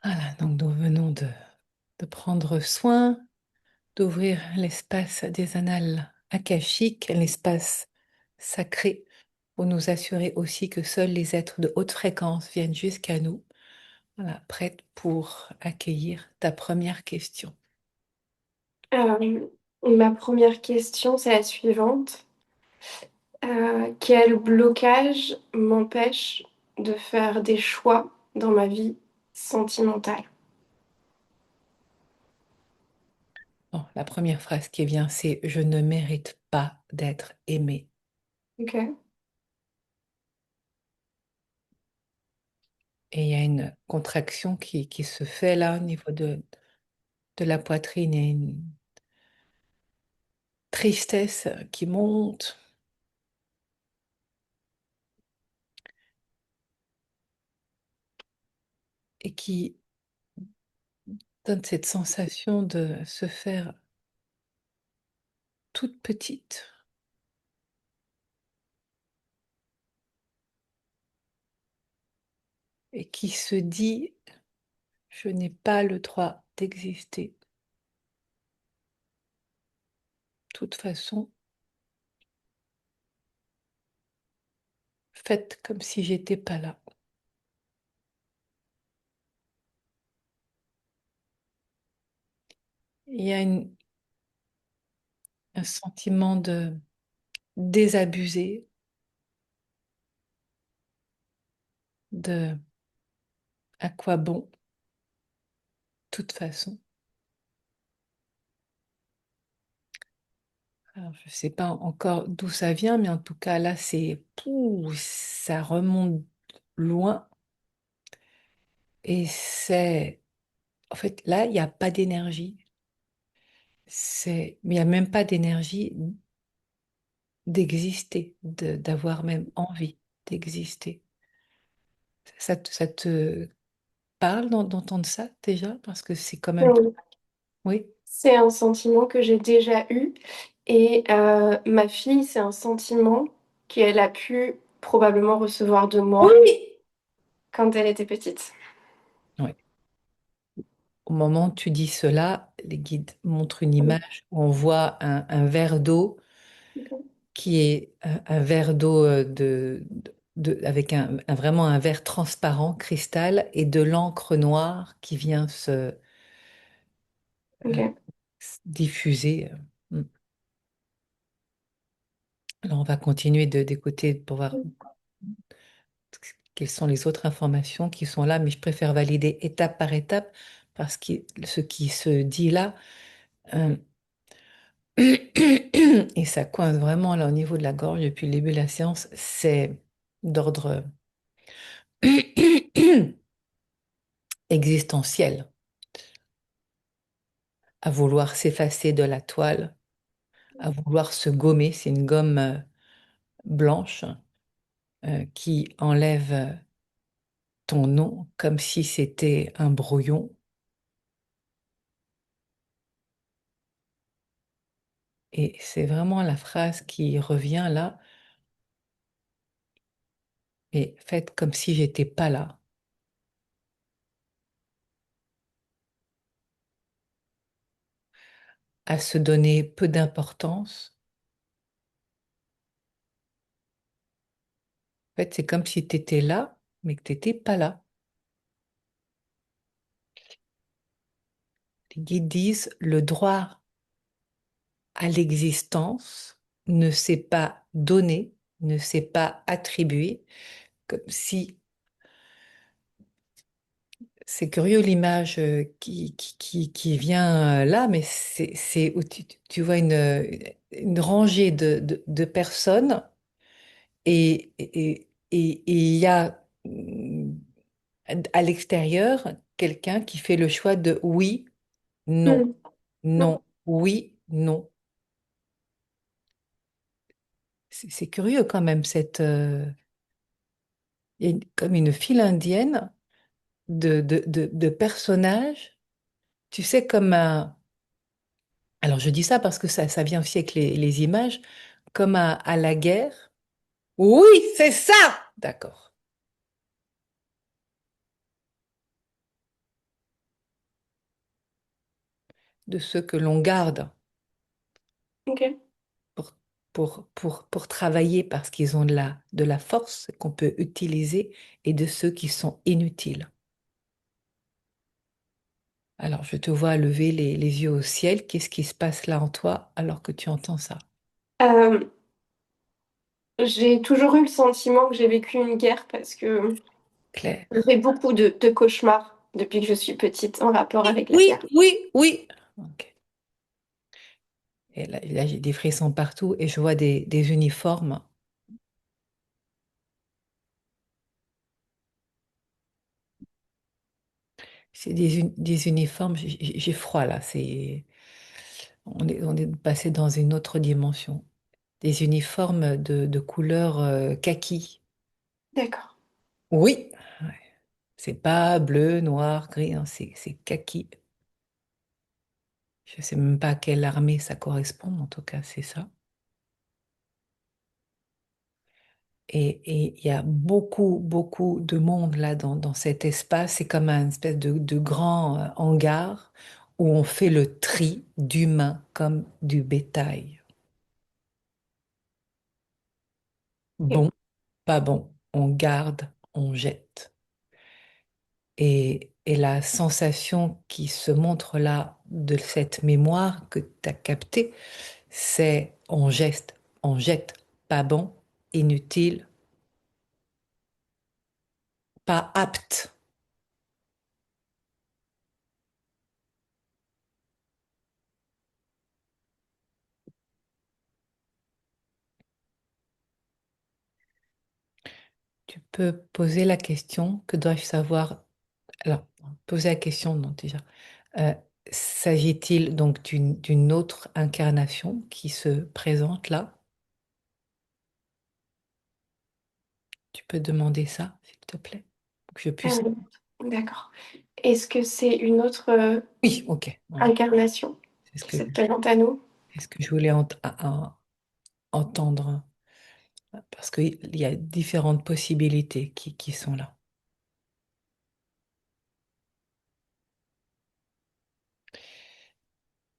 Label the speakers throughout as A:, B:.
A: Voilà, donc nous venons de prendre soin d'ouvrir l'espace des annales akashiques, l'espace sacré, pour nous assurer aussi que seuls les êtres de haute fréquence viennent jusqu'à nous. Voilà, prête pour accueillir ta première question.
B: Euh, Ma première question, c'est la suivante. Quel blocage m'empêche de faire des choix dans ma vie sentimentale?
A: Bon, la première phrase qui vient, c'est je ne mérite pas d'être aimé.
B: Ok.
A: Et il y a une contraction qui se fait là au niveau de la poitrine et une tristesse qui monte et qui donne cette sensation de se faire toute petite et qui se dit, je n'ai pas le droit d'exister. De toute façon, faites comme si j'étais pas là. Il y a un sentiment de désabusé, de à quoi bon, de toute façon. Alors, je ne sais pas encore d'où ça vient, mais en tout cas, là, ça remonte loin. Et en fait, là, il n'y a pas d'énergie. Mais il n'y a même pas d'énergie d'exister, d'avoir même envie d'exister. Ça te parle d'entendre ça déjà? Parce que c'est quand même...
B: Oui.
A: Oui.
B: C'est un sentiment que j'ai déjà eu et ma fille, c'est un sentiment qu'elle a pu probablement recevoir de moi
A: Oui.
B: quand elle était petite.
A: Oui. Au moment où tu dis cela, les guides montrent une
B: Oui.
A: image où on voit un verre d'eau
B: Ok.
A: qui est un verre d'eau avec vraiment un verre transparent, cristal, et de l'encre noire qui vient euh,
B: Ok.
A: se diffuser. Mm. Alors, on va continuer d'écouter pour voir quelles sont les autres informations qui sont là, mais je préfère valider étape par étape parce que ce qui se dit là, euh, et ça coince vraiment là au niveau de la gorge depuis le début de la séance, c'est d'ordre existentiel, à vouloir s'effacer de la toile, à vouloir se gommer. C'est une gomme blanche qui enlève ton nom comme si c'était un brouillon. Et c'est vraiment la phrase qui revient là. Et faites comme si j'étais pas là. À se donner peu d'importance. En fait, c'est comme si tu étais là, mais que tu n'étais pas là. Les guides disent le droit à l'existence ne s'est pas donné, ne s'est pas attribué, comme si c'est curieux l'image qui vient là, mais c'est où tu vois une rangée de personnes et il y a à l'extérieur quelqu'un qui fait le choix de oui, non,
B: Hmm.
A: non, oui, non. C'est curieux quand même, il y a comme une file indienne de personnages, tu sais, comme un... Alors je dis ça parce que ça vient aussi avec les images, comme à la guerre. Oui, c'est ça! D'accord. de ceux que l'on garde
B: Ok.
A: pour, pour travailler parce qu'ils ont de la force qu'on peut utiliser et de ceux qui sont inutiles. Alors, je te vois lever les yeux au ciel. Qu'est-ce qui se passe là en toi alors que tu entends ça?
B: Euh, j'ai toujours eu le sentiment que j'ai vécu une guerre parce que
A: Claire?
B: j'ai fait beaucoup de cauchemars depuis que je suis petite en rapport avec la
A: Oui,
B: guerre.
A: oui, oui. Ok. Et là, j'ai des frissons partout et je vois des uniformes. C'est des uniformes. J'ai froid là. On est passé dans une autre dimension. Des uniformes de couleur kaki.
B: D'accord.
A: Oui. Ouais. C'est pas bleu, noir, gris, hein, c'est kaki. Je sais même pas à quelle armée ça correspond, en tout cas, c'est ça. Et il y a beaucoup, beaucoup de monde là dans cet espace. C'est comme un espèce de grand hangar où on fait le tri d'humains comme du bétail.
B: Ok.
A: Bon, pas bon, on garde, on jette. Et la sensation qui se montre là de cette mémoire que tu as captée, c'est on jette, pas bon, inutile, pas apte. Tu peux poser la question, que dois-je savoir? Alors, poser la question, non, déjà. Euh, S'agit-il donc d'une autre incarnation qui se présente là? Tu peux demander ça, s'il te plaît, pour que je puisse.
B: Euh, d'accord. Est-ce que c'est une autre
A: Oui, ok, voilà.
B: incarnation
A: C'est ce
B: qui
A: que,
B: se présente à nous?
A: c'est ce que je voulais entendre, parce qu'il y a différentes possibilités qui sont là.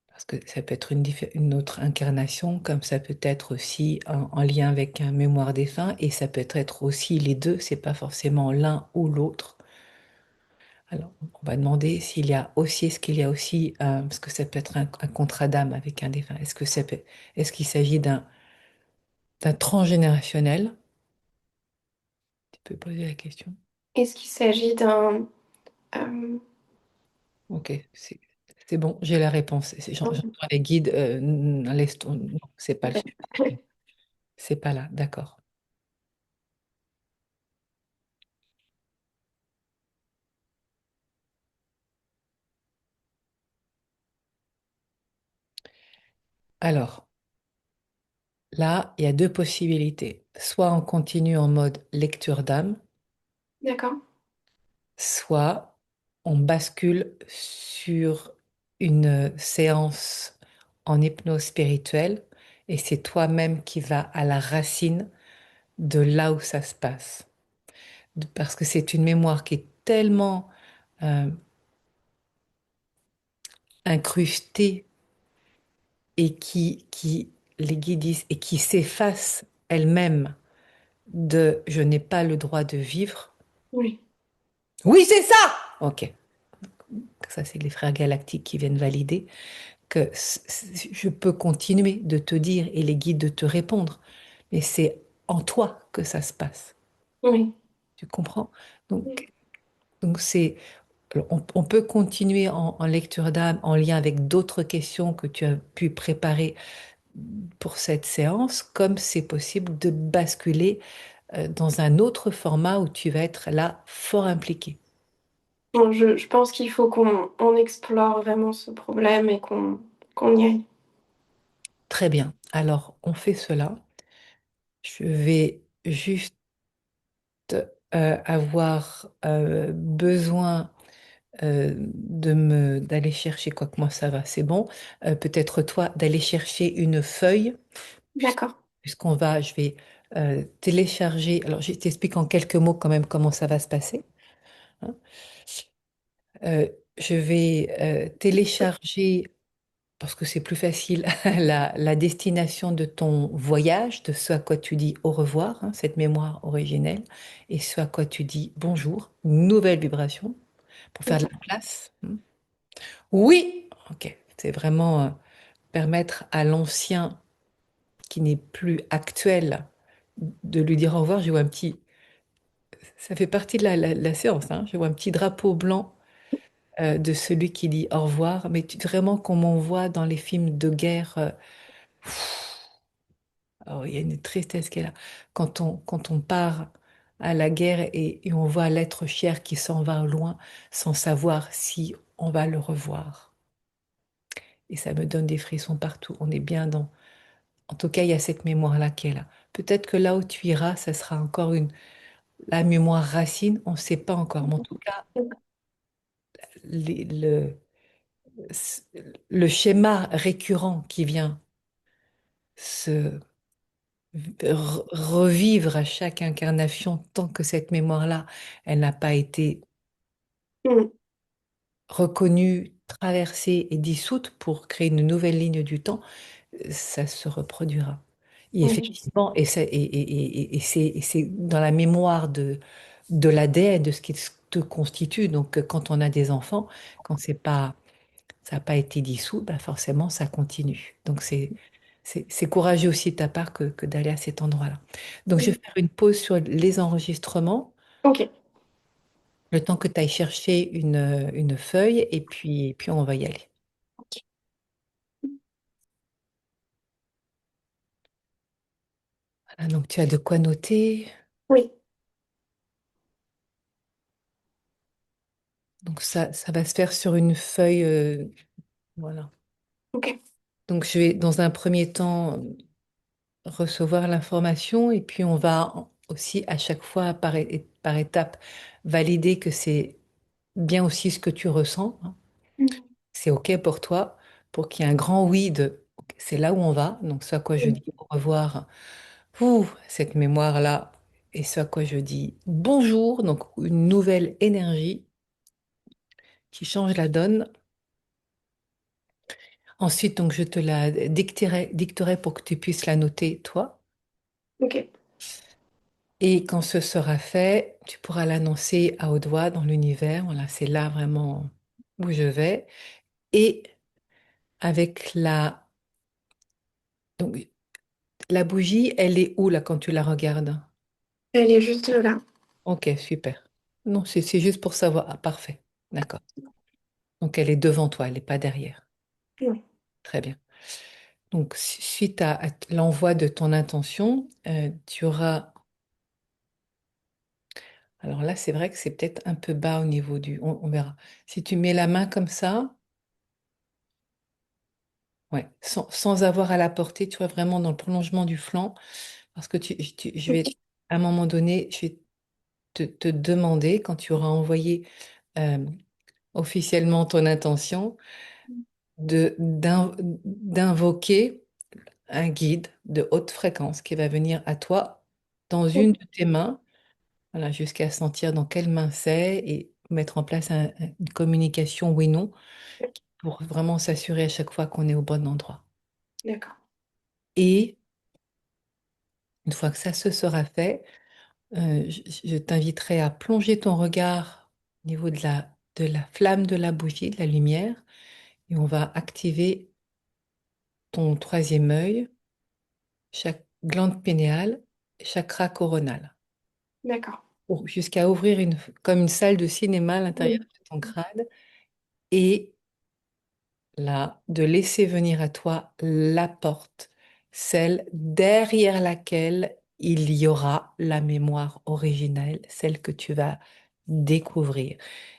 A: Parce que ça peut être une autre incarnation, comme ça peut être aussi en lien avec un mémoire défunt, et ça peut être aussi les deux, c'est pas forcément l'un ou l'autre. Alors, on va demander s'il y a aussi, est-ce qu'il y a aussi, parce que ça peut être un contrat d'âme avec un défunt, est-ce qu'il s'agit d'un transgénérationnel? Tu peux poser la question.
B: Est-ce qu'il s'agit d'un... euh,
A: Ok, c'est bon, j'ai la réponse. J'entends les guides, non, c'est pas le sujet. C'est pas là, d'accord. Alors, là, il y a deux possibilités. Soit on continue en mode lecture d'âme,
B: D'accord.
A: soit on bascule sur une séance en hypnose spirituelle et c'est toi-même qui vas à la racine de là où ça se passe. Parce que c'est une mémoire qui est tellement euh, incrustée et les guides disent, et qui s'efface elle-même de je n'ai pas le droit de vivre.
B: Oui.
A: Oui, c'est ça! Ok, ça c'est les frères galactiques qui viennent valider que je peux continuer de te dire et les guides de te répondre, mais c'est en toi que ça se passe.
B: Oui.
A: Tu comprends? Donc c'est, on peut continuer en lecture d'âme en lien avec d'autres questions que tu as pu préparer pour cette séance, comme c'est possible de basculer dans un autre format où tu vas être là fort impliqué.
B: Bon, je pense qu'il faut qu'on explore vraiment ce problème et qu'on y aille.
A: Très bien. Alors, on fait cela. Je vais juste avoir besoin d'aller chercher, quoi que moi ça va, c'est bon. Peut-être toi d'aller chercher une feuille,
B: D'accord.
A: puisqu'on va, je vais télécharger. Alors, je t'explique en quelques mots quand même comment ça va se passer, hein. Euh, je vais télécharger. parce que c'est plus facile, la destination de ton voyage, de ce à quoi tu dis au revoir, hein, cette mémoire originelle, et ce à quoi tu dis bonjour, une nouvelle vibration, pour faire de
B: Ok.
A: la place. Oui, ok, c'est vraiment permettre à l'ancien qui n'est plus actuel de lui dire au revoir. Je vois un petit, ça fait partie de la séance, hein. Je vois un petit drapeau blanc de celui qui dit au revoir, mais vraiment comme on voit dans les films de guerre. Oh, il y a une tristesse qui est là. Quand on part à la guerre et on voit l'être cher qui s'en va au loin sans savoir si on va le revoir. Et ça me donne des frissons partout. On est bien dans... En tout cas, il y a cette mémoire-là qui est là. Peut-être que là où tu iras, ça sera encore la mémoire racine, on ne sait pas encore. Mais en tout cas, les- le, le schéma récurrent qui vient se revivre à chaque incarnation tant que cette mémoire-là, elle n'a pas été
B: Mm.
A: reconnue, traversée et dissoute pour créer une nouvelle ligne du temps, ça se reproduira. Et
B: Oui.
A: effectivement, et c'est dans la mémoire de l'ADN, de ce qui te constitue. Donc, quand on a des enfants, quand ça n'a pas été dissous, bah forcément, ça continue. Donc, c'est courageux aussi de ta part que d'aller à cet endroit-là. Donc, je vais
B: Mm.
A: faire une pause sur les enregistrements,
B: Ok.
A: le temps que tu ailles chercher une feuille, et puis on va y aller.
B: Ok.
A: Voilà, donc, tu as de quoi noter.
B: Oui.
A: Donc, ça va se faire sur une feuille. Voilà.
B: Ok.
A: Donc, je vais, dans un premier temps, recevoir l'information, et puis on va aussi, à chaque fois, par étape, valider que c'est bien aussi ce que tu ressens, hein.
B: Mm.
A: C'est OK pour toi, pour qu'il y ait un grand oui de OK, c'est là où on va. Donc, ce à quoi je
B: Mm.
A: dis au revoir, ouh, cette mémoire-là, et ce à quoi je dis bonjour, donc une nouvelle énergie qui change la donne. Ensuite, donc, je te la dicterai pour que tu puisses la noter, toi.
B: Ok.
A: Et quand ce sera fait, tu pourras l'annoncer à haute voix dans l'univers. Voilà, c'est là vraiment où je vais. Et avec donc, la bougie, elle est où là quand tu la regardes?
B: Elle est juste là.
A: Ok, super. Non, c'est juste pour savoir. Ah, parfait. D'accord. Donc, elle est devant toi, elle n'est pas derrière.
B: Oui.
A: Très bien. Donc, suite à l'envoi de ton intention, tu auras... Alors là, c'est vrai que c'est peut-être un peu bas au niveau du... On verra. Si tu mets la main comme ça, ouais, sans avoir à la porter, tu vois, vraiment dans le prolongement du flanc, parce que je vais, à un moment donné, je vais te demander, quand tu auras envoyé euh, officiellement ton intention, d'invoquer un guide de haute fréquence qui va venir à toi dans une de tes mains, voilà, jusqu'à sentir dans quelle main c'est et mettre en place une communication oui-non pour vraiment s'assurer à chaque fois qu'on est au bon endroit.
B: D'accord.
A: Et une fois que ça se sera fait, je t'inviterai à plonger ton regard au niveau de la flamme de la bougie, de la lumière, et on va activer ton troisième œil, chaque glande pinéale, chakra coronal,
B: D'accord.
A: jusqu'à ouvrir comme une salle de cinéma à l'intérieur
B: Mm.
A: de ton crâne, et là, de laisser venir à toi la porte, celle derrière laquelle il y aura la mémoire originelle, celle que tu vas découvrir.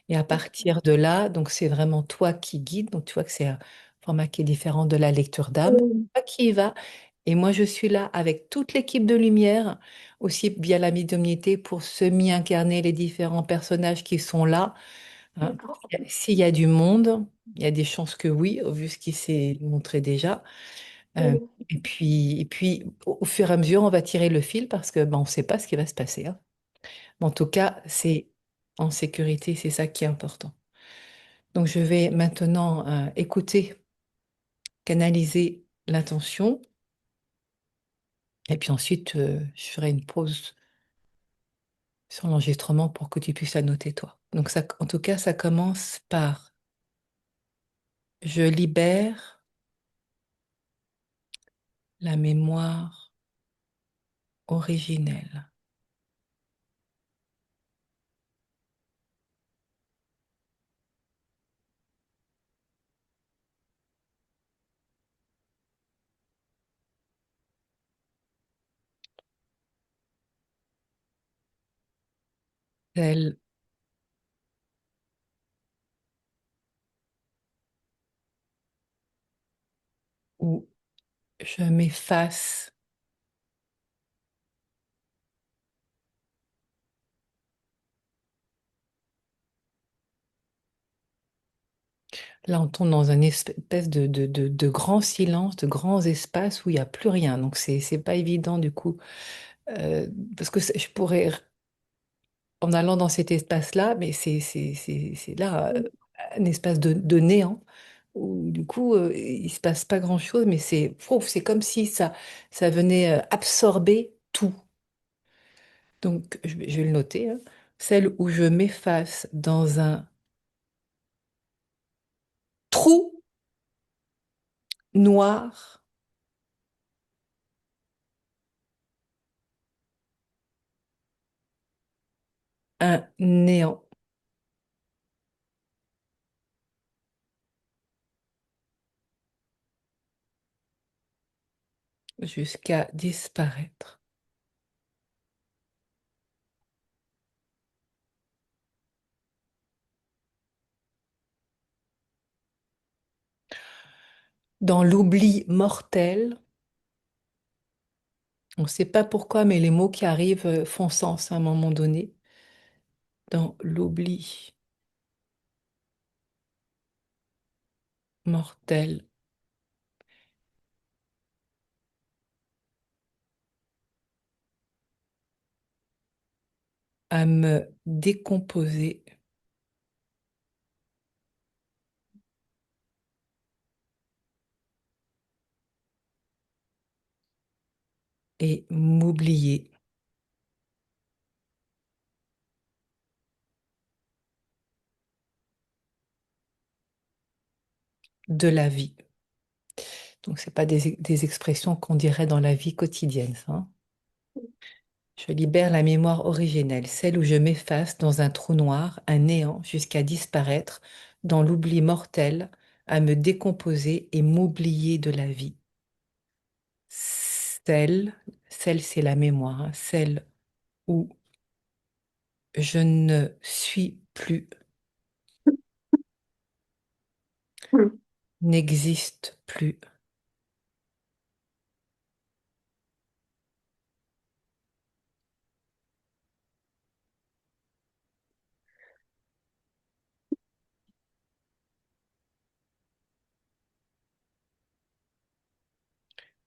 A: Et à partir de là, donc c'est vraiment toi qui guide, donc tu vois que c'est un format qui est différent de la lecture d'âme,
B: Mm.
A: toi qui y vas, et moi je suis là avec toute l'équipe de lumière, aussi via la médiumnité pour semi-incarner les différents personnages qui sont là, hein.
B: D'accord.
A: S'il y a du monde, il y a des chances que oui, vu ce qui s'est montré déjà. Euh,
B: Mm.
A: et puis, au fur et à mesure, on va tirer le fil parce que ben, on ne sait pas ce qui va se passer, hein. Mais en tout cas, c'est en sécurité, c'est ça qui est important. Donc, je vais maintenant écouter canaliser l'intention. Et puis ensuite, je ferai une pause sur l'enregistrement pour que tu puisses la noter toi. Donc ça, en tout cas, ça commence par je libère la mémoire originelle. Celle où je m'efface. Là, on tombe dans une espèce de grand silence, de grands espaces où il n'y a plus rien. Donc, c'est pas évident du coup. Euh, Parce que je pourrais, en allant dans cet espace-là, mais c'est là, un espace de néant, où du coup, il se passe pas grand-chose, mais c'est comme si ça venait absorber tout. Donc, je vais le noter, hein. Celle où je m'efface dans un trou noir, un néant, jusqu'à disparaître. Dans l'oubli mortel, on ne sait pas pourquoi, mais les mots qui arrivent font sens à un moment donné. Dans l'oubli mortel, à me décomposer et m'oublier de la vie. Donc, ce n'est pas des expressions qu'on dirait dans la vie quotidienne, ça, hein. Je libère la mémoire originelle, celle où je m'efface dans un trou noir, un néant, jusqu'à disparaître, dans l'oubli mortel, à me décomposer et m'oublier de la vie. Celle, celle c'est la mémoire, hein, celle où je ne suis plus,
B: Mm.
A: n'existe plus.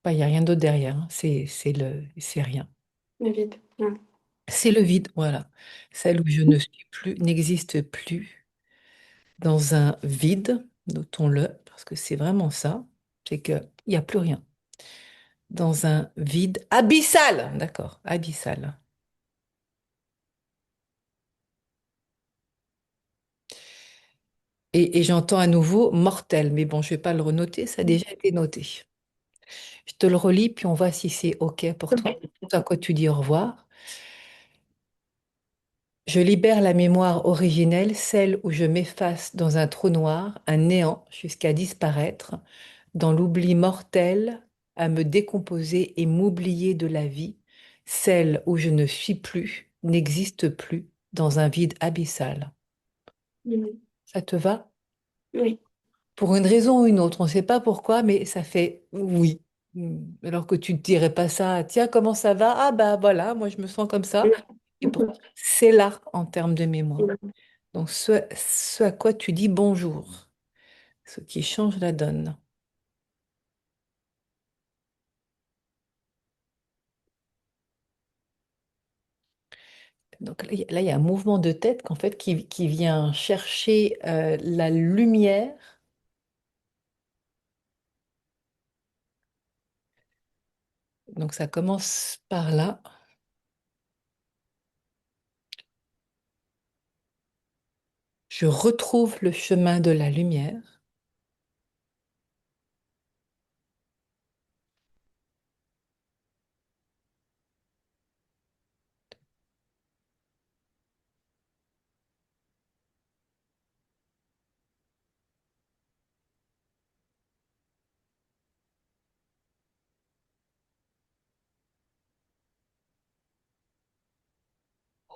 A: Bah, il n'y a rien d'autre derrière, hein. C'est rien.
B: Le vide. Mm.
A: C'est le vide, voilà. Celle où je ne suis plus, n'existe plus, dans un vide, notons-le, parce que c'est vraiment ça, c'est qu'il n'y a plus rien. Dans un vide abyssal, d'accord, abyssal. Et j'entends à nouveau mortel, mais bon, je ne vais pas le renoter, ça a déjà été noté. Je te le relis, puis on voit si c'est OK pour toi.
B: Ok.
A: À quoi tu dis au revoir. Je libère la mémoire originelle, celle où je m'efface dans un trou noir, un néant, jusqu'à disparaître, dans l'oubli mortel, à me décomposer et m'oublier de la vie, celle où je ne suis plus, n'existe plus, dans un vide abyssal.
B: Mm.
A: Ça te va?
B: Oui.
A: Pour une raison ou une autre, on ne sait pas pourquoi, mais ça fait oui. Alors que tu ne dirais pas ça, tiens, comment ça va? Ah bah voilà, moi je me sens comme ça. Et pourtant, c'est là en termes de mémoire.
B: Mm.
A: Donc ce à quoi tu dis bonjour, ce qui change la donne. Donc là, il y a un mouvement de tête qu'en fait, qui vient chercher la lumière Donc ça commence par là. Je retrouve le chemin de la lumière.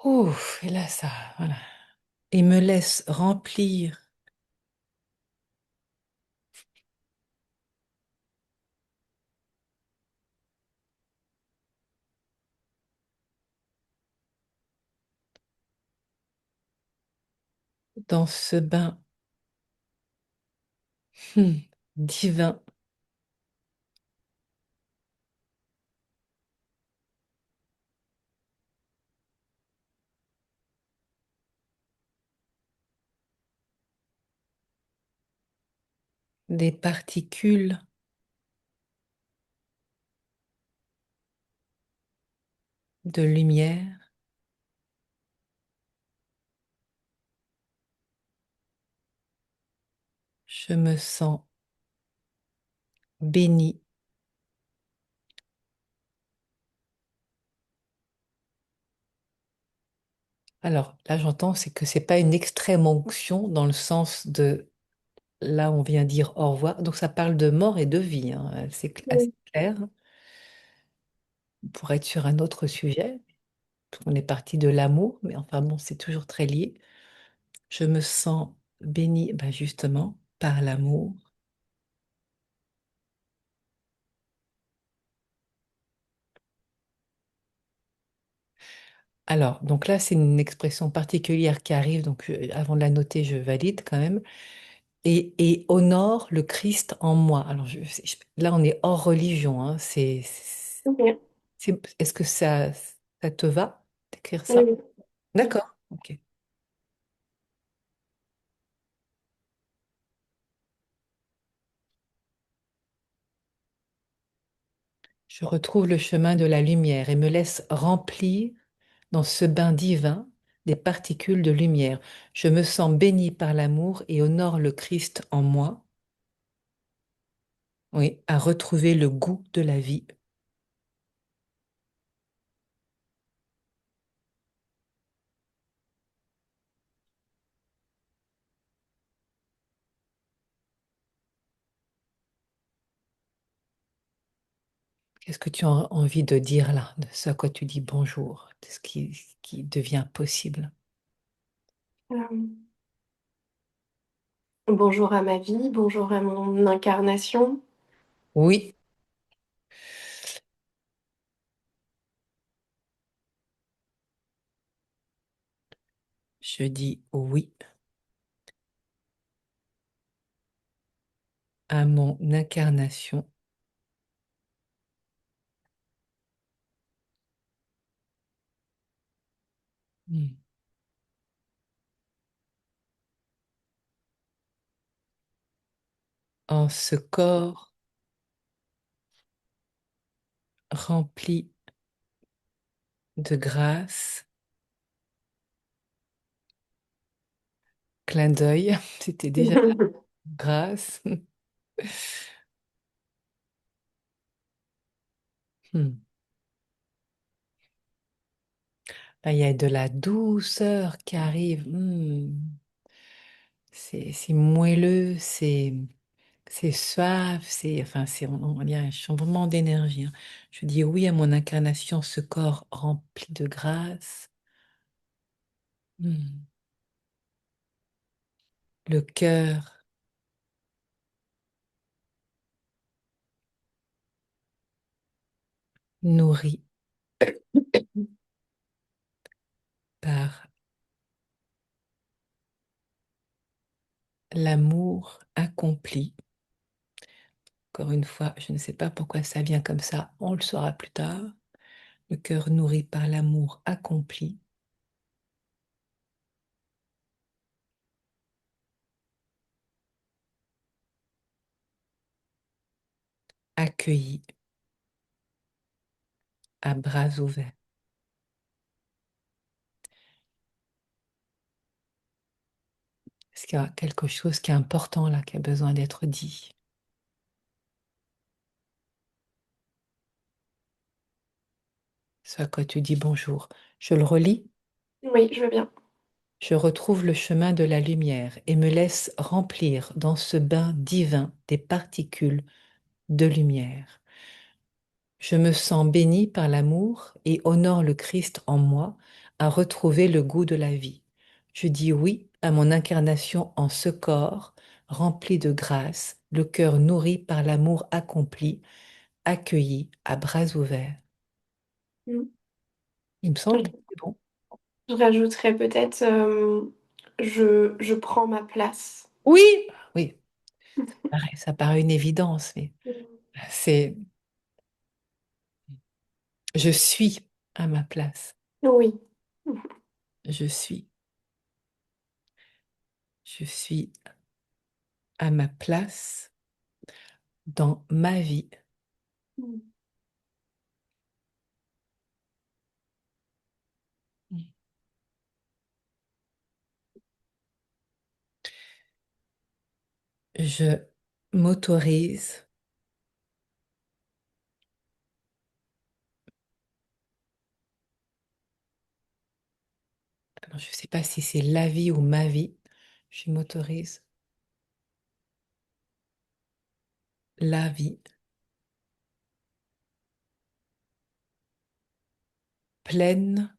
A: Ouf, et là, ça, voilà. Et me laisse remplir dans ce bain divin, des particules de lumière. Je me sens bénie. Alors là, j'entends, c'est que c'est pas une extrême onction dans le sens de là, on vient dire au revoir. Donc ça parle de mort et de vie, hein. C'est assez
B: Oui.
A: clair pour être sur un autre sujet. On est parti de l'amour, mais enfin bon, c'est toujours très lié. Je me sens bénie, ben justement, par l'amour. Alors, donc là, c'est une expression particulière qui arrive, donc avant de la noter, je valide quand même. Et honore le Christ en moi. Alors, là, on est hors religion, hein.
B: Ok.
A: Est-ce que ça te va d'écrire
B: Oui,
A: ça?
B: oui.
A: D'accord. Ok. Je retrouve le chemin de la lumière et me laisse remplir dans ce bain divin des particules de lumière. Je me sens béni par l'amour et honore le Christ en moi. Oui, à retrouver le goût de la vie. Qu'est-ce que tu as envie de dire là, de ce à quoi tu dis bonjour, de ce qui devient possible?
B: Euh, bonjour à ma vie, bonjour à mon incarnation.
A: Oui, je dis oui à mon incarnation. Hmm. En ce corps rempli de grâce, clin d'œil, c'était déjà grâce. Hmm. Là, il y a de la douceur qui arrive. C'est moelleux, c'est suave, on dirait un changement d'énergie, hein. Je dis oui à mon incarnation, ce corps rempli de grâce. Hmm. Le cœur nourri par l'amour accompli. Encore une fois, je ne sais pas pourquoi ça vient comme ça, on le saura plus tard. Le cœur nourri par l'amour accompli, accueilli à bras ouverts. Est-ce qu'il y a quelque chose qui est important là, qui a besoin d'être dit? Ce à quoi tu dis bonjour. Je le relis.
B: Oui, je veux bien.
A: Je retrouve le chemin de la lumière et me laisse remplir dans ce bain divin des particules de lumière. Je me sens béni par l'amour et honore le Christ en moi à retrouver le goût de la vie. Je dis oui à mon incarnation en ce corps rempli de grâce, le cœur nourri par l'amour accompli, accueilli à bras ouverts.
B: Mm.
A: Il me semble que
B: Je,
A: c'est bon.
B: je rajouterais peut-être je prends ma place.
A: Oui, oui, ça paraît une évidence, mais
B: Mm.
A: c'est je suis à ma place.
B: Oui.
A: Je suis, je suis à ma place dans ma vie.
B: Mm.
A: Je m'autorise, alors je ne sais pas si c'est la vie ou ma vie, je m'autorise la vie pleine.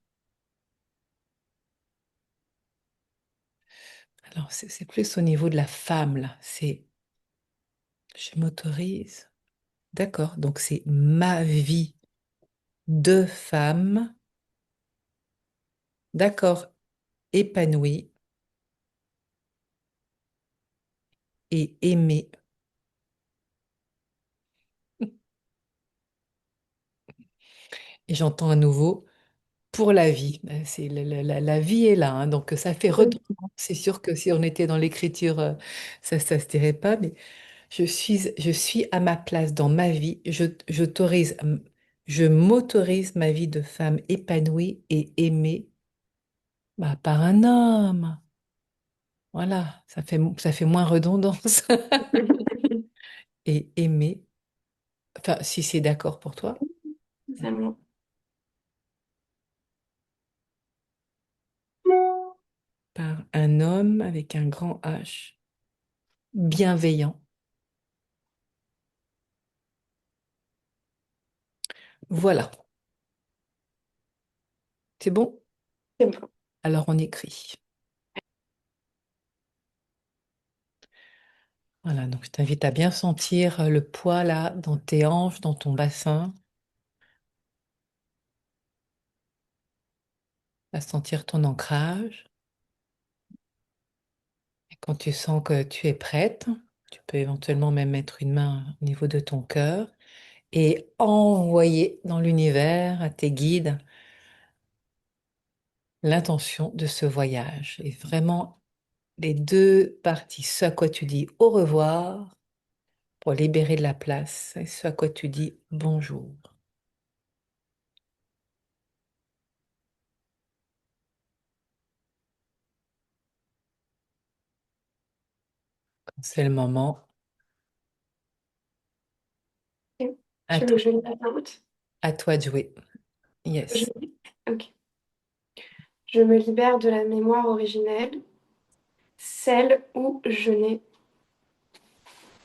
A: Alors c'est plus au niveau de la femme là, c'est je m'autorise. D'accord, donc c'est ma vie de femme, d'accord, épanouie et aimée. Et j'entends à nouveau pour la vie. C'est la vie est là, hein, donc ça fait
B: Mm.
A: redondant. C'est sûr que si on était dans l'écriture, ça se dirait pas, mais je suis à ma place dans ma vie. Je m'autorise ma vie de femme épanouie et aimée bah, par un homme. Voilà, ça fait moins redondance. Et aimée, enfin, si c'est d'accord pour toi,
B: Totalement.
A: par un homme avec un grand H, bienveillant. Voilà, c'est bon?
B: C'est bon.
A: Alors on écrit. Voilà, donc je t'invite à bien sentir le poids là dans tes hanches, dans ton bassin, à sentir ton ancrage. Et quand tu sens que tu es prête, tu peux éventuellement même mettre une main au niveau de ton cœur et envoyer dans l'univers à tes guides l'intention de ce voyage. Et vraiment les deux parties, ce à quoi tu dis au revoir pour libérer de la place et ce à quoi tu dis bonjour. Quand c'est le moment,
B: Ok.
A: à
B: Tu veux
A: toi,
B: que je le fasse en route?
A: à toi de jouer.
B: Je-
A: Yes.
B: Ok. Je me libère de la mémoire originelle, celle où je n'ai...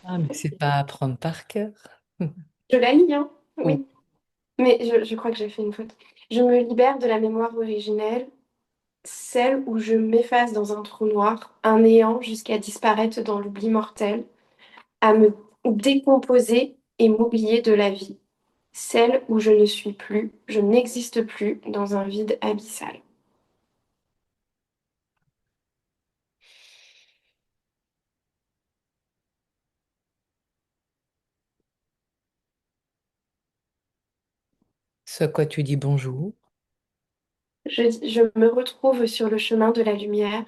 A: Ah, mais c'est pas à apprendre par cœur.
B: Je la lis, hein?
A: Oui.
B: Oui. Mais je crois que j'ai fait une faute. Je me libère de la mémoire originelle, celle où je m'efface dans un trou noir, un néant jusqu'à disparaître dans l'oubli mortel, à me décomposer et m'oublier de la vie. Celle où je ne suis plus, je n'existe plus dans un vide abyssal.
A: Ce à quoi tu dis bonjour.
B: Je me retrouve sur le chemin de la lumière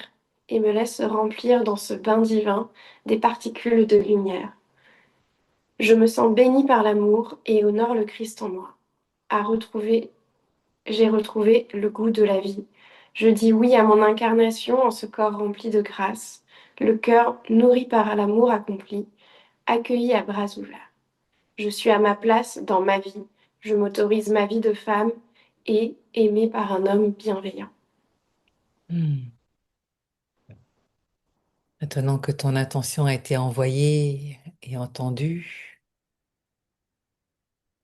B: et me laisse remplir dans ce bain divin des particules de lumière. Je me sens bénie par l'amour et honore le Christ en moi. à retrouver, j'ai retrouvé le goût de la vie. Je dis oui à mon incarnation en ce corps rempli de grâce, le cœur nourri par l'amour accompli, accueilli à bras ouverts. Je suis à ma place dans ma vie. Je m'autorise ma vie de femme et aimée par un homme bienveillant.
A: Hmm. Maintenant que ton intention a été envoyée et entendue,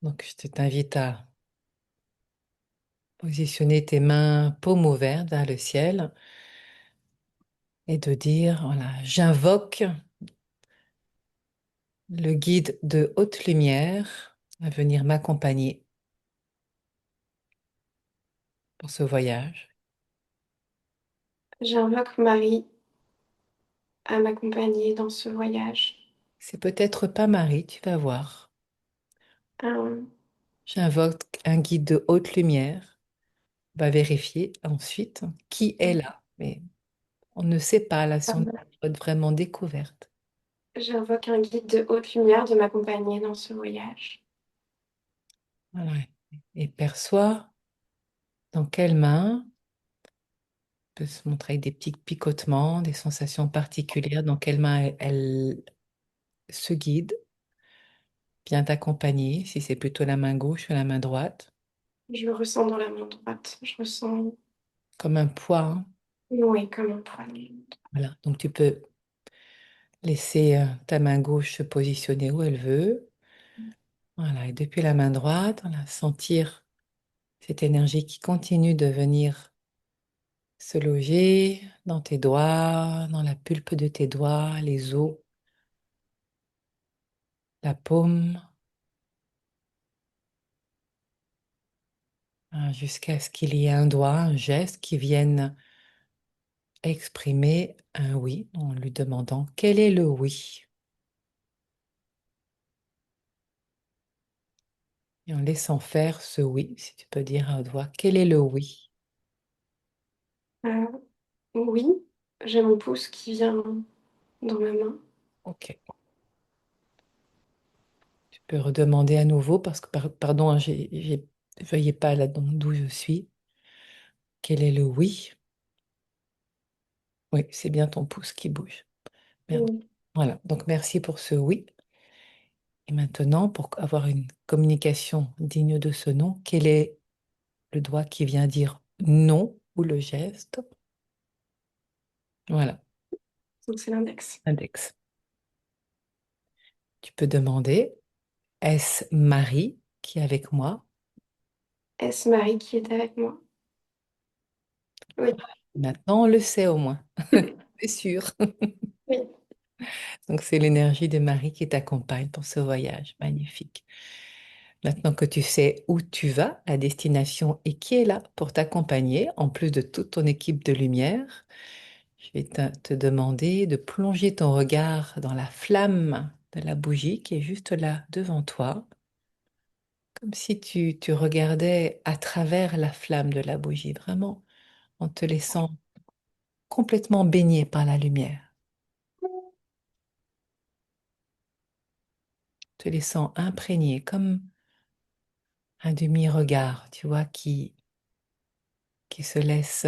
A: donc je t'invite à positionner tes mains paumes ouvertes vers le ciel et de dire, voilà, j'invoque le guide de haute lumière à venir m'accompagner pour ce voyage.
B: J'invoque Marie à m'accompagner dans ce voyage.
A: C'est peut-être pas Marie, tu vas voir.
B: Un,
A: J'invoque un guide de haute lumière. On va vérifier ensuite qui est là. Mais on ne sait pas, là, si on
B: un-
A: est vraiment découverte.
B: J'invoque un guide de haute lumière de m'accompagner dans ce voyage.
A: Voilà. Et perçois dans quelle main peut se montrer avec des petits picotements, des sensations particulières, dans quelle main elle se guide, vient t'accompagner, si c'est plutôt la main gauche ou la main droite,
B: Je le ressens dans la main droite. Je ressens,
A: comme un poids, hein.
B: oui, comme un poignet.
A: Voilà. Donc tu peux laisser ta main gauche se positionner où elle veut. Voilà. Et depuis la main droite, voilà, sentir cette énergie qui continue de venir se loger dans tes doigts, dans la pulpe de tes doigts, les os, la paume, jusqu'à ce qu'il y ait un doigt, un geste qui vienne exprimer un oui en lui demandant quel est le oui. Et en laissant faire ce oui, si tu peux dire à haute voix, quel est le oui?
B: Euh, oui, j'ai mon pouce qui vient dans ma main.
A: Ok. Tu peux redemander à nouveau parce que, pardon, hein, veuillez pas là d'où je suis. Quel est le oui? Oui, c'est bien ton pouce qui bouge. Merde.
B: Oui.
A: Voilà. Donc merci pour ce oui. Et maintenant, pour avoir une communication digne de ce nom, quel est le doigt qui vient dire non ou le geste? Voilà,
B: Donc c'est l'index.
A: index. Tu peux demander, est-ce Marie qui est avec moi?
B: Est-ce Marie qui est avec moi? Oui,
A: Maintenant, on le sait au moins, c'est sûr.
B: oui.
A: Donc, c'est l'énergie de Marie qui t'accompagne pour ce voyage magnifique. Maintenant que tu sais où tu vas, la destination et qui est là pour t'accompagner, en plus de toute ton équipe de lumière, je vais te demander de plonger ton regard dans la flamme de la bougie qui est juste là devant toi, comme si tu regardais à travers la flamme de la bougie, vraiment en te laissant complètement baigné par la lumière, te laissant imprégné comme un demi-regard, tu vois, qui se laisse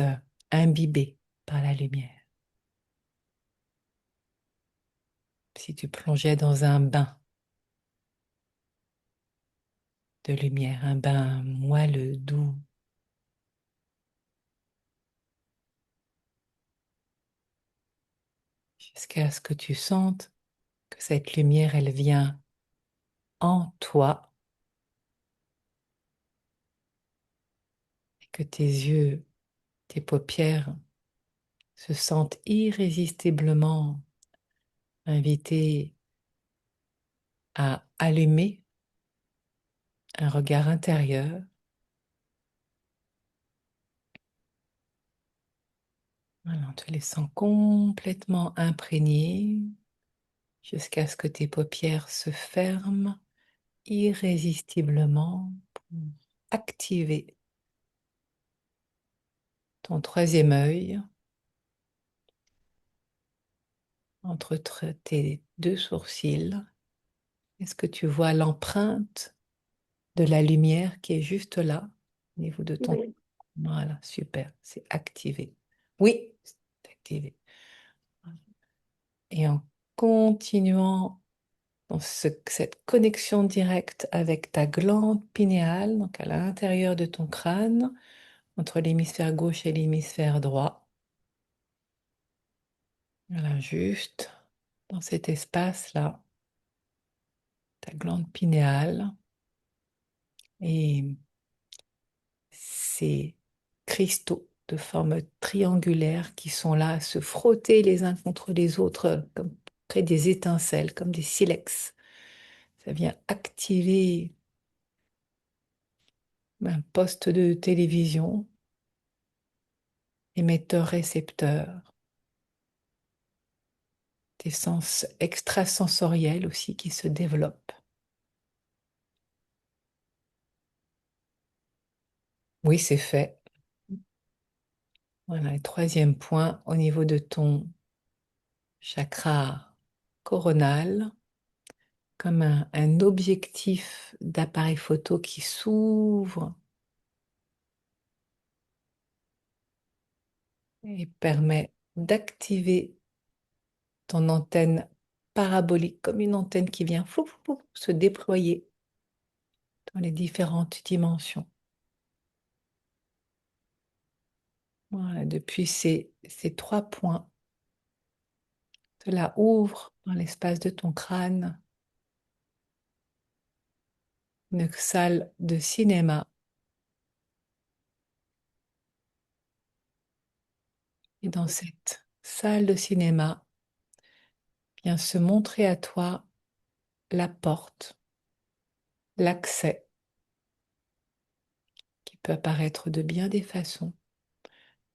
A: imbiber par la lumière. Si tu plongeais dans un bain de lumière, un bain moelleux, doux, jusqu'à ce que tu sentes que cette lumière, elle vient en toi et que tes yeux, tes paupières se sentent irrésistiblement invités à allumer un regard intérieur, voilà, en te laissant complètement imprégné jusqu'à ce que tes paupières se ferment irrésistiblement pour activer ton troisième œil entre tes deux sourcils. Est-ce que tu vois l'empreinte de la lumière qui est juste là, au niveau de ton...
B: Oui.
A: Voilà, super, c'est activé. Oui, c'est activé. Et en continuant dans cette connexion directe avec ta glande pinéale, donc à l'intérieur de ton crâne, entre l'hémisphère gauche et l'hémisphère droit. Voilà, juste dans cet espace-là, ta glande pinéale et ces cristaux de forme triangulaire qui sont là à se frotter les uns contre les autres comme près des étincelles, comme des silex. Ça vient activer un poste de télévision, émetteur-récepteur, tes sens extrasensoriels aussi qui se développent. Oui, c'est fait. Voilà, et troisième point, au niveau de ton chakra coronal, comme un objectif d'appareil photo qui s'ouvre et permet d'activer ton antenne parabolique, comme une antenne qui vient flou, flou, flou, se déployer dans les différentes dimensions. Voilà, depuis ces trois points, cela ouvre dans l'espace de ton crâne une salle de cinéma. Et dans cette salle de cinéma, vient se montrer à toi la porte, l'accès, qui peut apparaître de bien des façons,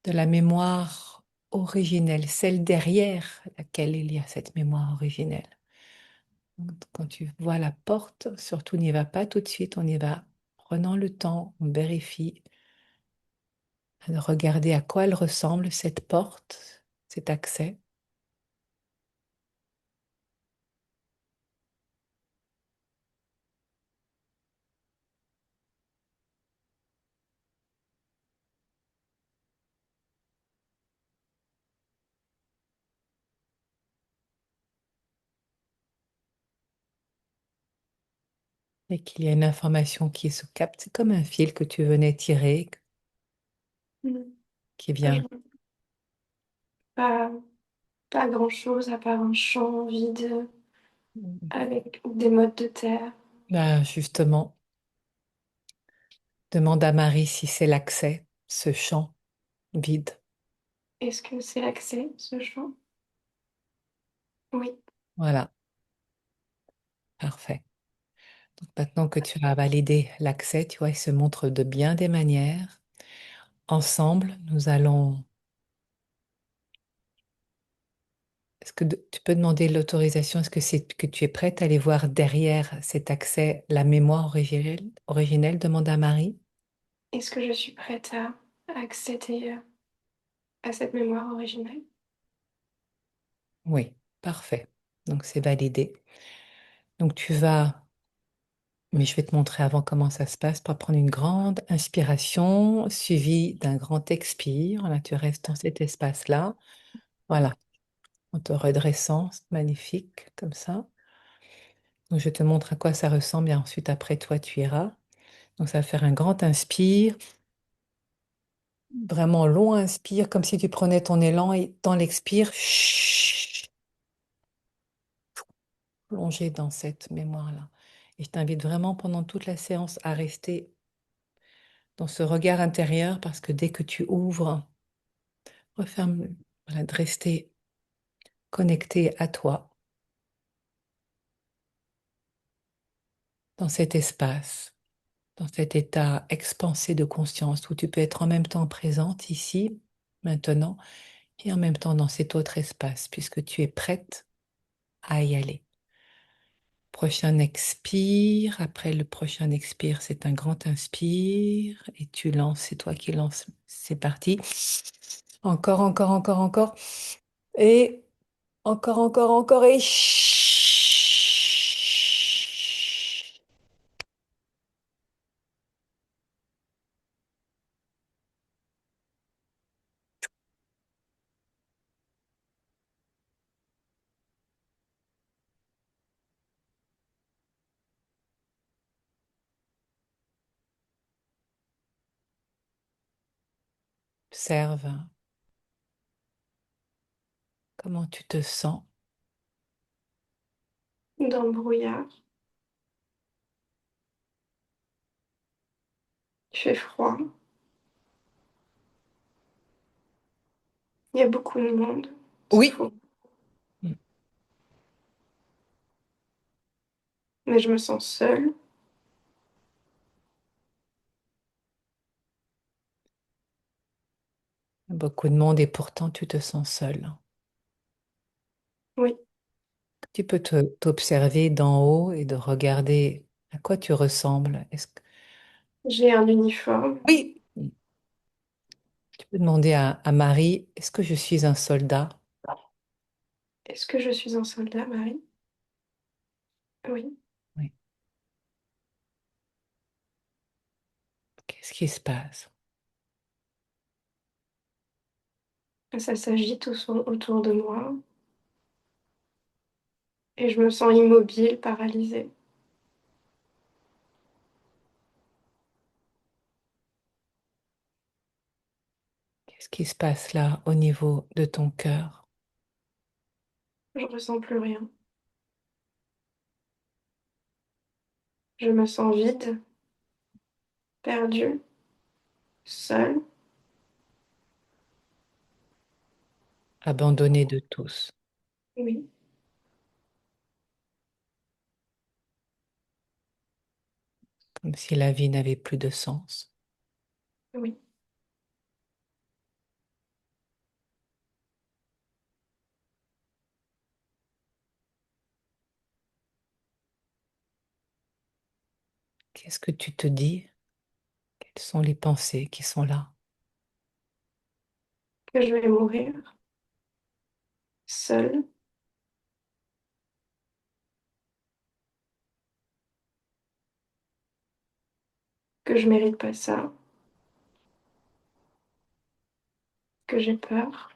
A: de la mémoire originelle, celle derrière laquelle il y a cette mémoire originelle. Donc, quand tu vois la porte, surtout n'y va pas tout de suite, on y va prenant le temps, on vérifie, de regarder à quoi elle ressemble, cette porte, cet accès. Et qu'il y a une information qui se capte, c'est comme un fil que tu venais tirer,
B: Mm.
A: qui vient.
B: Franchement, pas, pas grand-chose à part un champ vide avec des mottes de terre.
A: Bah, justement, demande à Marie si c'est l'accès, ce champ vide.
B: Est-ce que c'est l'accès, ce champ? Oui.
A: Voilà, parfait. Donc maintenant que tu as validé l'accès, tu vois, il se montre de bien des manières. Ensemble, nous allons... Est-ce que tu peux demander l'autorisation? Est-ce que c'est que tu es prête à aller voir derrière cet accès la mémoire originelle? Demande à Marie.
B: Est-ce que je suis prête à accéder à cette mémoire originelle?
A: Oui, parfait. Donc c'est validé. Donc tu vas, mais je vais te montrer avant comment ça se passe pour prendre une grande inspiration suivie d'un grand expire. Là, tu restes dans cet espace-là. Voilà, en te redressant, c'est magnifique, comme ça. Donc je te montre à quoi ça ressemble et ensuite après toi tu iras. Donc ça va faire un grand inspire, vraiment long inspire, comme si tu prenais ton élan et dans l'expire, chut, plonger dans cette mémoire-là. Et je t'invite vraiment pendant toute la séance à rester dans ce regard intérieur parce que dès que tu ouvres, referme, voilà, de rester connecté à toi, dans cet espace, dans cet état expansé de conscience où tu peux être en même temps présente ici, maintenant, et en même temps dans cet autre espace, puisque tu es prête à y aller. Prochain expire, après le prochain expire, c'est un grand inspire, et tu lances, c'est toi qui lances, c'est parti. Encore, encore, encore, encore, et encore, encore, encore, et chut. Observe comment tu te sens.
B: dans le brouillard. Il fait froid. Il y a beaucoup de monde. C'est
A: Oui.
B: faux.
A: Mm.
B: Mais je me sens seule.
A: Beaucoup de monde et pourtant tu te sens seul.
B: Oui,
A: Tu peux t'observer d'en haut et de regarder à quoi tu ressembles.
B: j'ai un uniforme.
A: Oui. Tu peux demander à Marie, est-ce que je suis un soldat?
B: Est-ce que je suis un soldat, Marie? Oui.
A: Oui. Qu'est-ce qui se passe?
B: Ça s'agite autour de moi et je me sens immobile, paralysée.
A: Qu'est-ce qui se passe là au niveau de ton cœur?
B: Je ressens plus rien. Je me sens vide, perdue, seule.
A: Abandonné de tous,
B: Oui,
A: comme si la vie n'avait plus de sens.
B: oui.
A: Qu'est-ce que tu te dis? Quelles sont les pensées qui sont là?
B: Que je vais mourir, seule. Que je mérite pas ça. Que j'ai peur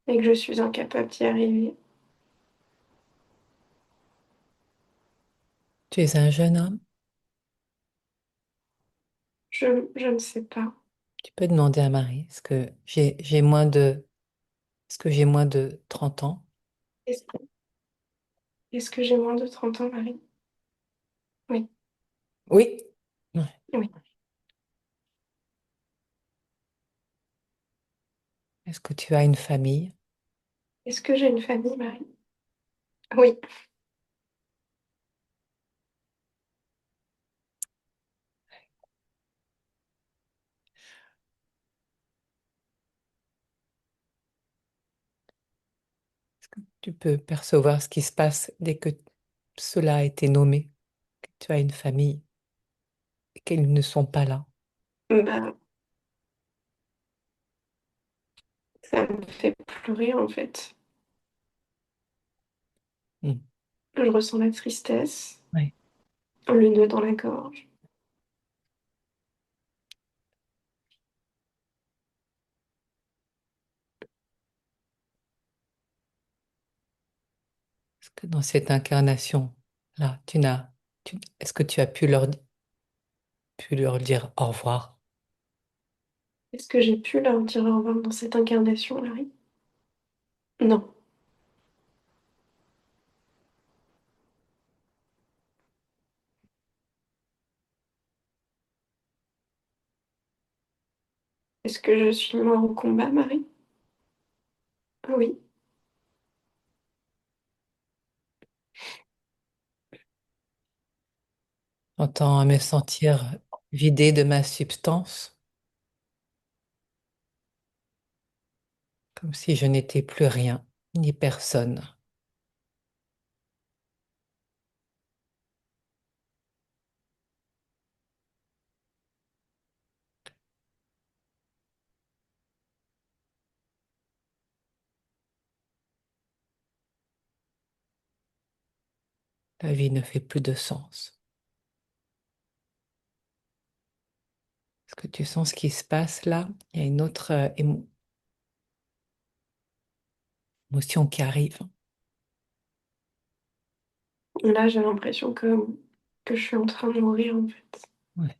B: et que je suis incapable d'y arriver.
A: Tu es un jeune homme?
B: Je ne sais pas.
A: Tu peux demander à Marie, est-ce que j'ai moins de 30 ans?
B: Est-ce est-ce que j'ai moins de 30 ans, Marie? Oui,
A: Oui. Ouais.
B: oui.
A: Est-ce que tu as une famille?
B: Est-ce que j'ai une famille, Marie? Oui.
A: Est-ce que tu peux percevoir ce qui se passe dès que cela a été nommé, que tu as une famille et qu'ils ne sont pas là?
B: Bah, ça me fait pleurer, en fait.
A: Hmm.
B: Je ressens la tristesse,
A: Ouais.
B: le nœud dans la gorge.
A: Est-ce que dans cette incarnation-là, est-ce que tu as pu leur dire au revoir?
B: Est-ce que j'ai pu leur dire au revoir dans cette incarnation, Marie? Non. Est-ce que je suis mort au combat, Marie? Oui.
A: J'entends me sentir vidé de ma substance, comme si je n'étais plus rien, ni personne. La vie ne fait plus de sens. Est-ce que tu sens ce qui se passe là? Il y a une autre émotion qui arrive.
B: Là, j'ai l'impression que je suis en train de mourir, en fait.
A: Ouais.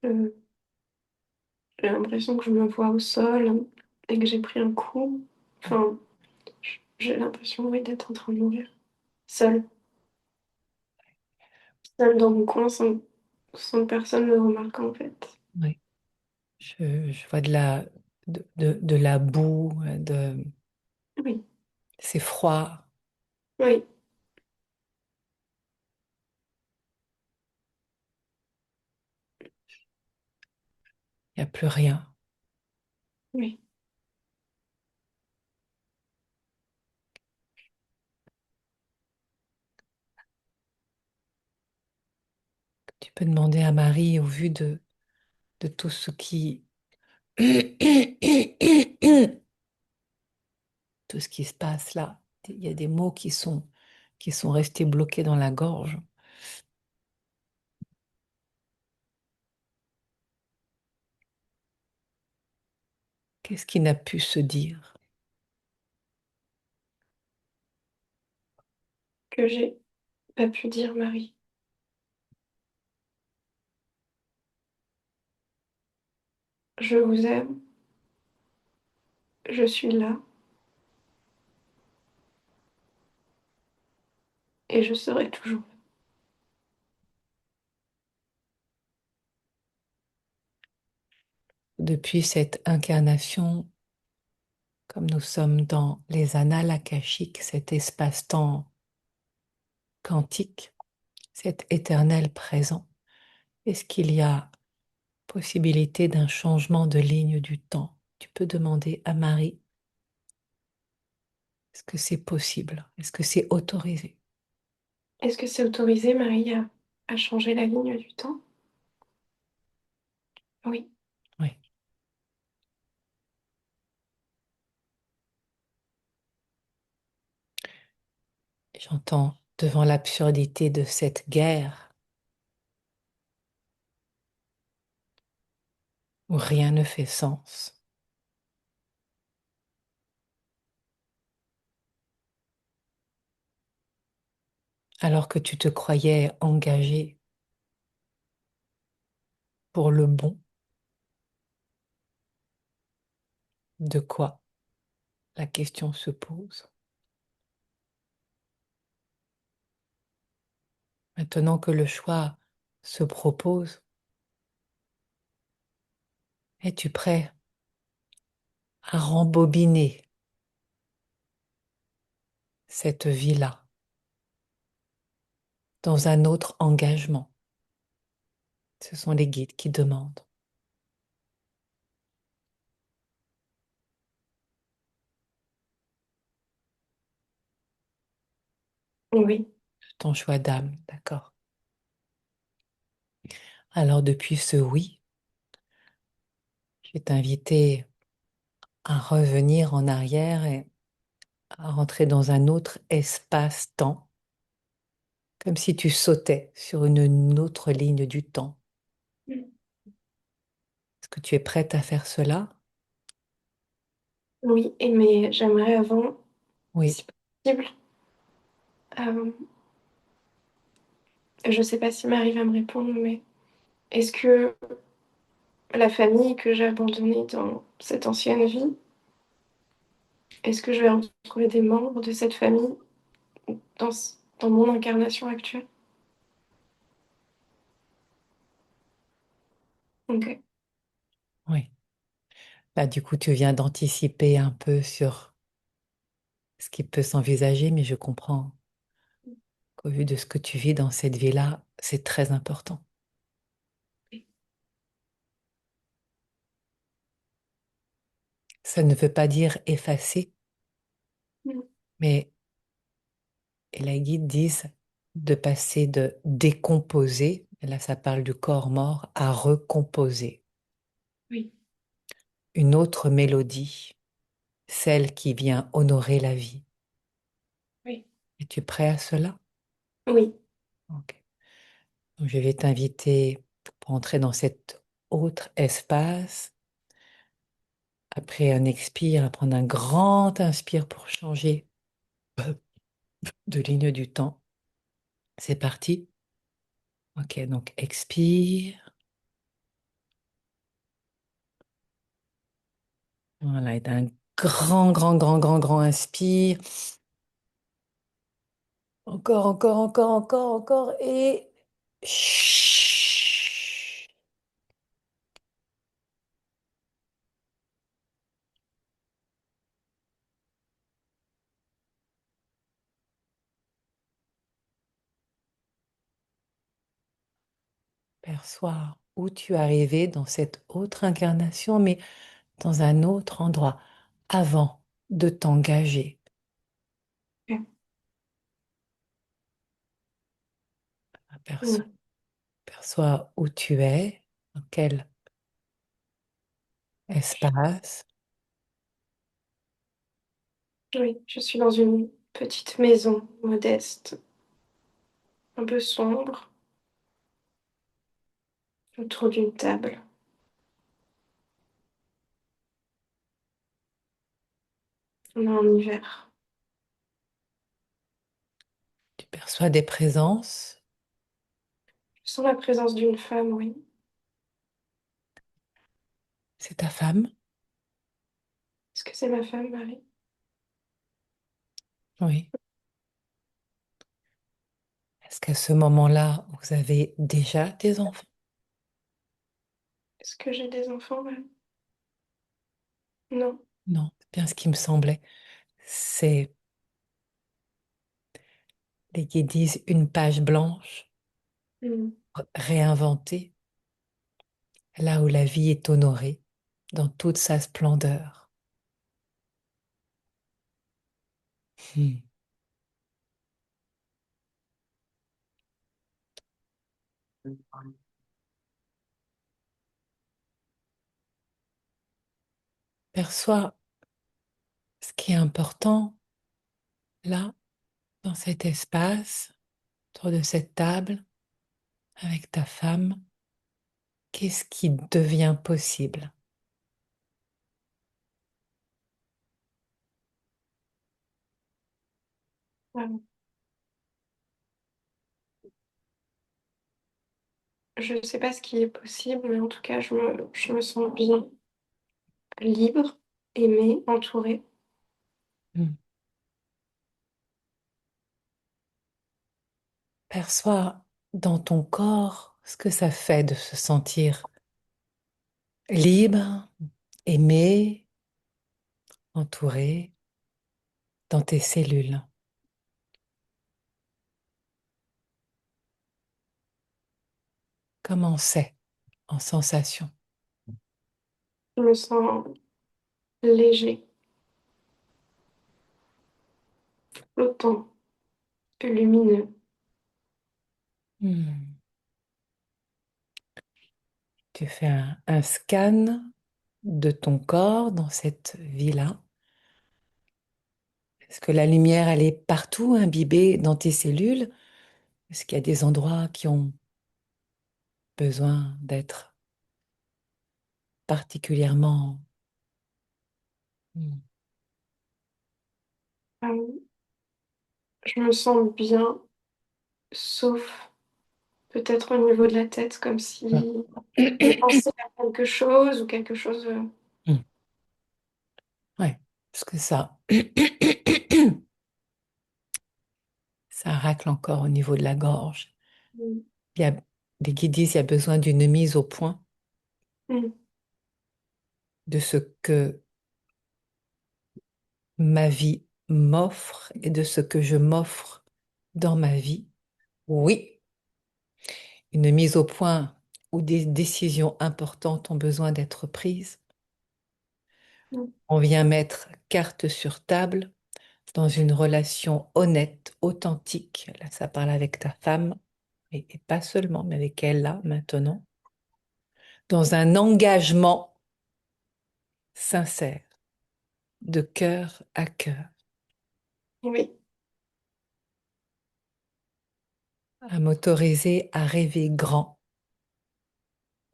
B: Je- J'ai l'impression que je me vois au sol et que j'ai pris un coup. Enfin, j'ai l'impression, oui, d'être en train de mourir. Seule. Seule dans mon coin sans que personne me remarque en fait.
A: Oui. Je vois de la boue,
B: Oui,
A: c'est froid,
B: oui,
A: il n'y a plus rien.
B: oui.
A: Tu peux demander à Marie, au vu de tout ce qui... tout ce qui se passe là. Il y a des mots qui sont restés bloqués dans la gorge. Qu'est-ce qui n'a pu se dire?
B: Que j'ai pas pu dire, Marie. Je vous aime, je suis là et je serai toujours là.
A: Depuis cette incarnation, comme nous sommes dans les annales akashiques, cet espace-temps quantique, cet éternel présent, est-ce qu'il y a possibilité d'un changement de ligne du temps? Tu peux demander à Marie, est-ce que c'est possible? Est-ce que c'est autorisé?
B: Est-ce que c'est autorisé, Marie, à changer la ligne du temps? Oui,
A: Oui. J'entends devant l'absurdité de cette guerre où rien ne fait sens, alors que tu te croyais engagé pour le bon, de quoi la question se pose. Maintenant que le choix se propose, es-tu prêt à rembobiner cette vie-là dans un autre engagement? Ce sont les guides qui demandent.
B: oui,
A: Ton choix d'âme, d'accord. Alors depuis ce oui, je vais t'inviter à revenir en arrière et à rentrer dans un autre espace-temps, comme si tu sautais sur une autre ligne du temps. Est-ce que tu es prête à faire cela?
B: oui. Et mais j'aimerais avant,
A: Oui,
B: si possible, euh, je sais pas si Marie va me répondre, mais est-ce que la famille que j'ai abandonnée dans cette ancienne vie, est-ce que je vais retrouver des membres de cette famille dans mon incarnation actuelle? Ok.
A: oui. Bah, du coup, tu viens d'anticiper un peu sur ce qui peut s'envisager, mais je comprends qu'au vu de ce que tu vis dans cette vie-là, c'est très important. Ça ne veut pas dire effacer,
B: Mm.
A: mais et les guides disent de passer de décomposer, et là ça parle du corps mort, à recomposer.
B: Oui,
A: Une autre mélodie, celle qui vient honorer la vie.
B: oui,
A: Es-tu prêt à cela?
B: oui,
A: Ok. Donc, je vais t'inviter pour entrer dans cet autre espace. Après un expire, à prendre un grand inspire pour changer de ligne du temps. C'est parti. Ok, donc expire, Voilà, et d'un grand, grand, grand, grand, grand inspire. Encore, encore, encore, encore, encore. Et chut. Perçois où tu es arrivé dans cette autre incarnation, mais dans un autre endroit, avant de t'engager.
B: Ok.
A: Aperçois,
B: Mm.
A: perçois où tu es, dans quel espace.
B: Oui, je suis dans une petite maison modeste, un peu sombre, autour d'une table. On est en hiver.
A: Tu perçois des présences.
B: Je sens la présence d'une femme, oui.
A: C'est ta femme?
B: Est-ce que c'est ma femme, Marie?
A: Oui. Est-ce qu'à ce moment-là, vous avez déjà des enfants?
B: Est-ce que j'ai des enfants, Marie? Non.
A: Non, c'est bien ce qui me semblait. C'est, les guides disent, une page blanche
B: Mm.
A: réinventée, là où la vie est honorée dans toute sa splendeur. Hmm. Perçois ce qui est important là, dans cet espace, autour de cette table, avec ta femme. Qu'est-ce qui devient possible?
B: Ouais. Je ne sais pas ce qui est possible, mais en tout cas, je me sens bien, libre, aimée, entourée.
A: Hmm. Perçois dans ton corps ce que ça fait de se sentir libre, aimé, entouré dans tes cellules. Comment c'est en sensation?
B: Je me sens léger, flottant, lumineux.
A: Hmm. Tu fais un scan de ton corps dans cette vie-là. Est-ce que la lumière, elle est partout imbibée dans tes cellules? Est-ce qu'il y a des endroits qui ont besoin d'être particulièrement... Hmm.
B: Je me sens bien, sauf peut-être au niveau de la tête, comme si j'ai pensé à quelque chose ou quelque chose.
A: Hmm. Ouais, parce que ça, ça racle encore au niveau de la gorge.
B: Mm.
A: Il y a des guides disent il y a besoin d'une mise au point
B: Mm.
A: de ce que ma vie m'offre et de ce que je m'offre dans ma vie. Oui, une mise au point où des décisions importantes ont besoin d'être prises.
B: Mm.
A: On vient mettre carte sur table dans une relation honnête, authentique. Là, ça parle avec ta femme, et pas seulement, mais avec elle là, maintenant, dans un engagement sincère, de cœur à cœur,
B: Oui,
A: à m'autoriser à rêver grand.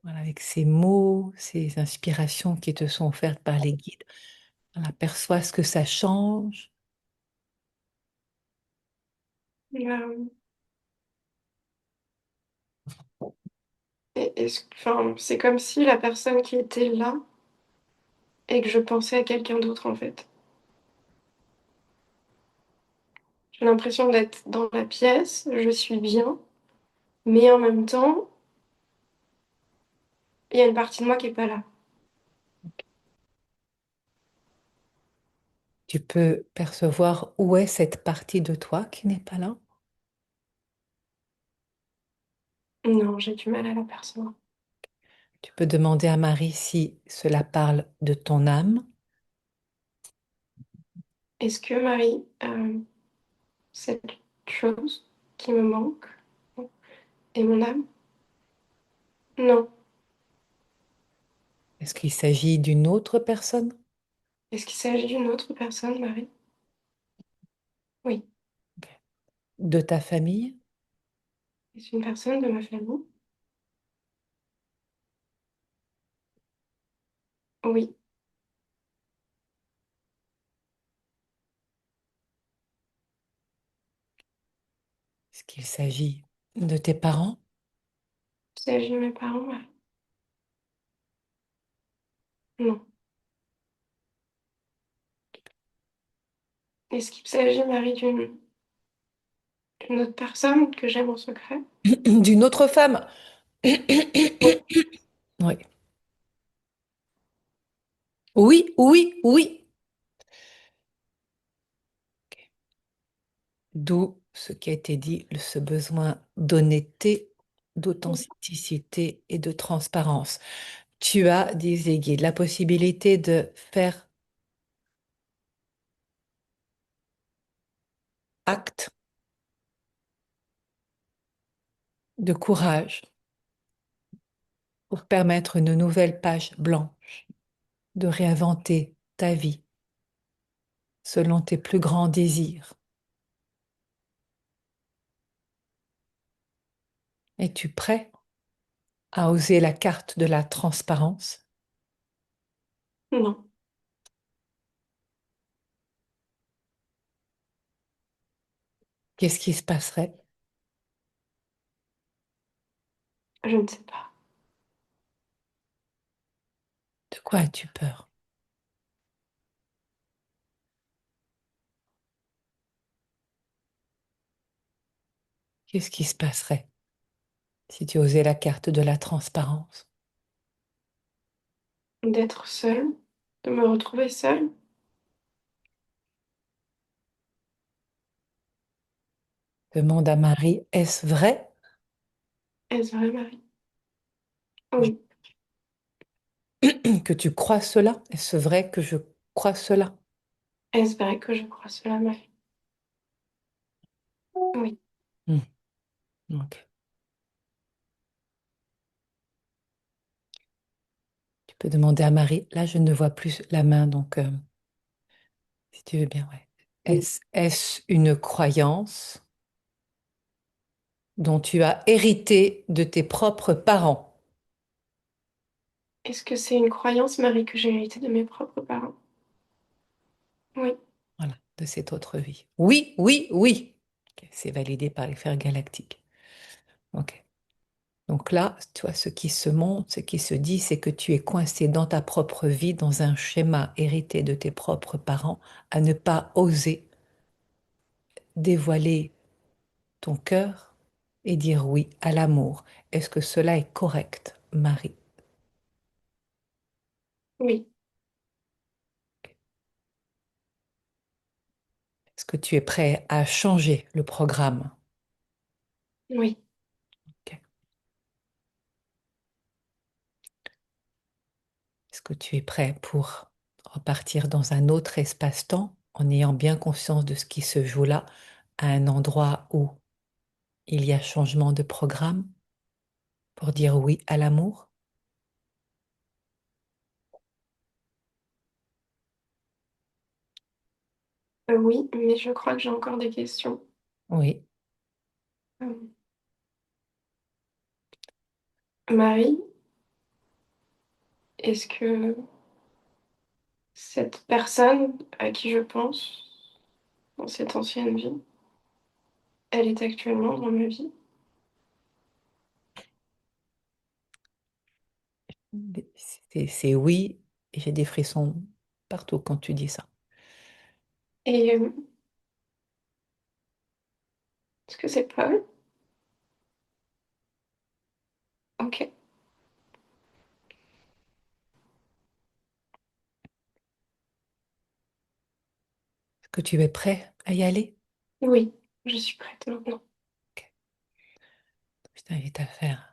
A: Voilà, avec ces mots, ces inspirations qui te sont offertes par les guides. Voilà, perçois ce que ça change.
B: euh, enfin, c'est comme si la personne qui était là et que je pensais à quelqu'un d'autre en fait. J'ai l'impression d'être dans la pièce, je suis bien, mais en même temps, il y a une partie de moi qui est pas là.
A: Tu peux percevoir où est cette partie de toi qui n'est pas là.
B: Non, j'ai du mal à l'apercevoir.
A: Tu peux demander à Marie si cela parle de ton âme.
B: Est-ce que Marie, cette chose qui me manque est mon âme? Non.
A: Est-ce qu'il s'agit d'une autre personne?
B: Est-ce qu'il s'agit d'une autre personne, Marie? Oui.
A: Ok. De ta famille?
B: Est-ce une personne de ma famille? Oui.
A: Est-ce qu'il s'agit de tes parents?
B: Il s'agit de mes parents, Marie? Non. Est-ce qu'il s'agit, Marie, d'une autre personne que j'aime en secret?
A: D'une autre femme?
B: Oui.
A: Oui. Oui, oui, oui. Ok. D'où ce qui a été dit, ce besoin d'honnêteté, d'authenticité et de transparence. Tu as, disait Guy, la possibilité de faire acte de courage pour permettre une nouvelle page blanche, de réinventer ta vie selon tes plus grands désirs. Es-tu prêt à oser la carte de la transparence?
B: Non.
A: Qu'est-ce qui se passerait?
B: Je ne sais pas.
A: De quoi as-tu peur? Qu'est-ce qui se passerait si tu osais la carte de la transparence?
B: D'être seule, de me retrouver seule.
A: Demande à Marie, est-ce vrai
B: Est-ce vrai, Marie? Oui.
A: que tu crois cela? Est-ce vrai que je crois cela?
B: Est-ce vrai que je crois cela, Marie? Oui.
A: Hmm, ok. Tu peux demander à Marie. Là, je ne vois plus la main, donc si tu veux bien, ouais. Est-ce une croyance dont tu as hérité de tes propres parents?
B: Est-ce que c'est une croyance, Marie, que j'ai héritée de mes propres parents? Oui.
A: Voilà, de cette autre vie. Oui, oui, oui. Ok, c'est validé par les fers galactiques. Ok. Donc là, tu vois, ce qui se montre, ce qui se dit, c'est que tu es coincé dans ta propre vie, dans un schéma hérité de tes propres parents, à ne pas oser dévoiler ton cœur et dire oui à l'amour. Est-ce que cela est correct, Marie?
B: Oui.
A: Est-ce que tu es prêt à changer le programme?
B: Oui.
A: Ok. Est-ce que tu es prêt pour repartir dans un autre espace-temps en ayant bien conscience de ce qui se joue là, à un endroit où il y a changement de programme pour dire oui à l'amour?
B: Oui, mais je crois que j'ai encore des questions.
A: Oui.
B: Euh, Marie, est-ce que cette personne à qui je pense dans cette ancienne vie, elle est actuellement dans ma vie?
A: C'est oui Et j'ai des frissons partout quand tu dis ça.
B: Et est-ce que c'est Paul? Ok.
A: Est-ce que tu es prêt à y aller?
B: Oui, je suis prête maintenant.
A: Ok. Je t'invite à faire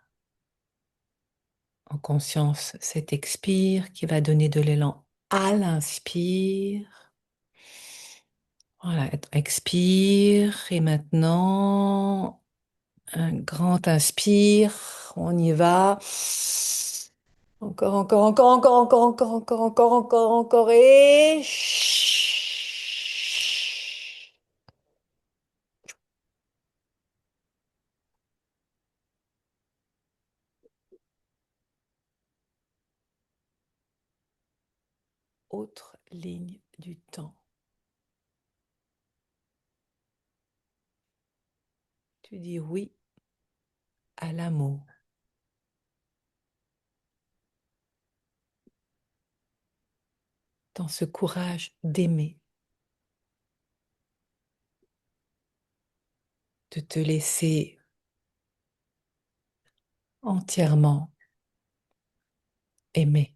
A: en conscience cet expire qui va donner de l'élan à l'inspire. Voilà, expire. Et maintenant, un grand inspire. On y va. Encore, encore, encore, encore, encore, encore, encore, encore, encore, encore. Et... Autre ligne du temps. Tu dis oui à l'amour, dans ce courage d'aimer, de te laisser entièrement aimer,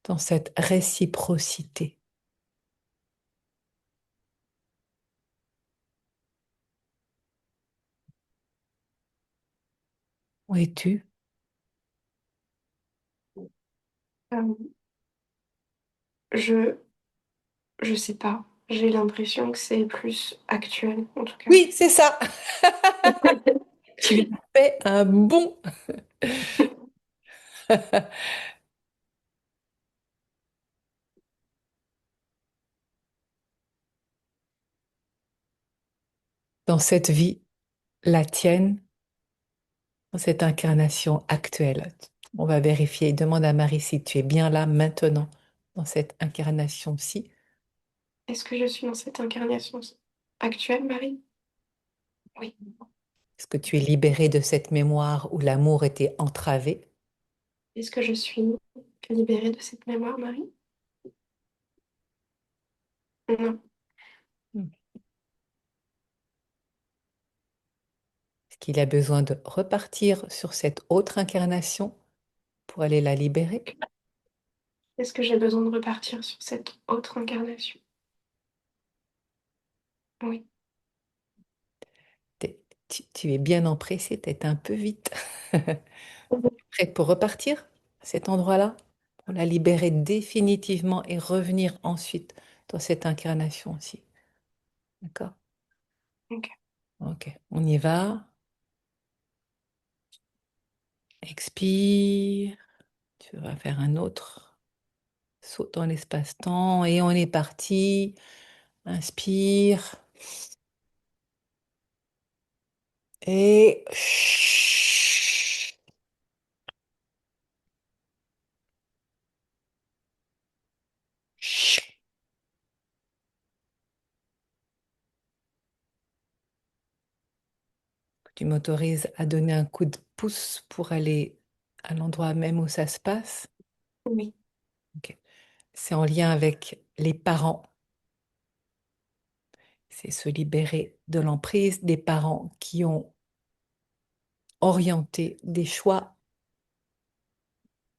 A: dans cette réciprocité. Où es-tu?
B: Euh, je, je sais pas. J'ai l'impression que c'est plus actuel, en tout cas.
A: Oui, c'est ça. Tu as fait un bond. Dans cette vie, la tienne, dans cette incarnation actuelle. On va vérifier. Demande à Marie si tu es bien là maintenant, dans cette incarnation-ci.
B: Est-ce que je suis dans cette incarnation actuelle, Marie? Oui.
A: Est-ce que tu es libérée de cette mémoire où l'amour était entravé?
B: Est-ce que je suis libérée de cette mémoire, Marie? Non.
A: Hmm. Est-ce qu'il a besoin de repartir sur cette autre incarnation pour aller la libérer?
B: Est-ce que j'ai besoin de repartir sur cette autre incarnation? Oui.
A: Tu es bien empressée, peut-être un peu vite. Prête pour repartir à cet endroit-là, pour la libérer définitivement et revenir ensuite dans cette incarnation aussi. D'accord?
B: Ok.
A: Ok, on y va. Expire. Tu vas faire un autre saut dans l'espace-temps et on est parti. Inspire et tu m'autorises à donner un coup de pouce pour aller à l'endroit même où ça se passe.
B: Oui.
A: Ok. C'est en lien avec les parents. C'est se libérer de l'emprise des parents qui ont orienté des choix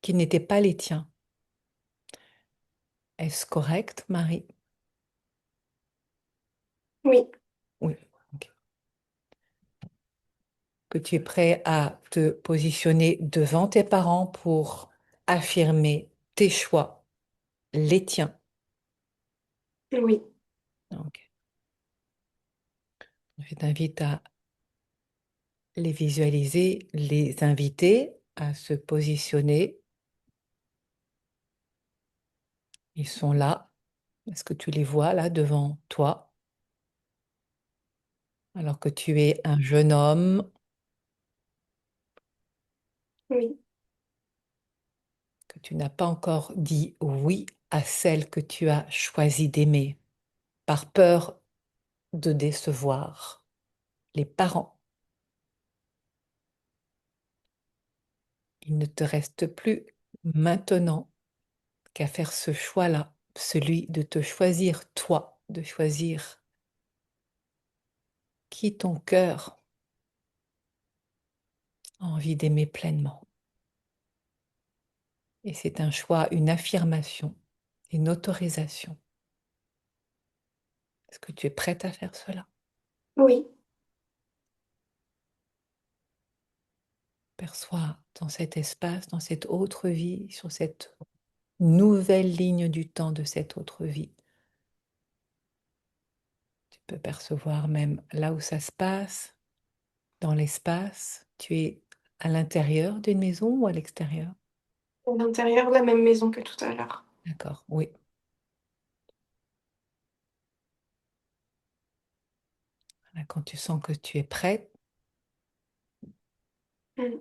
A: qui n'étaient pas les tiens. Est-ce correct, Marie?
B: Oui.
A: Oui. Ok. Que tu es prêt à te positionner devant tes parents pour affirmer tes choix, les tiens.
B: Oui.
A: Ok. Je t'invite à les visualiser, les inviter à se positionner. Ils sont là. Est-ce que tu les vois là devant toi? Alors que tu es un jeune homme,
B: Oui.
A: que tu n'as pas encore dit oui à celle que tu as choisi d'aimer, par peur de décevoir les parents. Il ne te reste plus maintenant qu'à faire ce choix-là, celui de te choisir toi, de choisir qui ton cœur a envie d'aimer pleinement. Et c'est un choix, une affirmation, une autorisation. Est-ce que tu es prête à faire cela?
B: Oui,
A: Perçois dans cet espace, dans cette autre vie, sur cette nouvelle ligne du temps de cette autre vie. Tu peux percevoir même là où ça se passe, dans l'espace. Tu es à l'intérieur d'une maison ou à l'extérieur?
B: à l'intérieur de la même maison que tout à l'heure.
A: D'accord, oui. Voilà, quand tu sens que tu es prête,
B: Mm.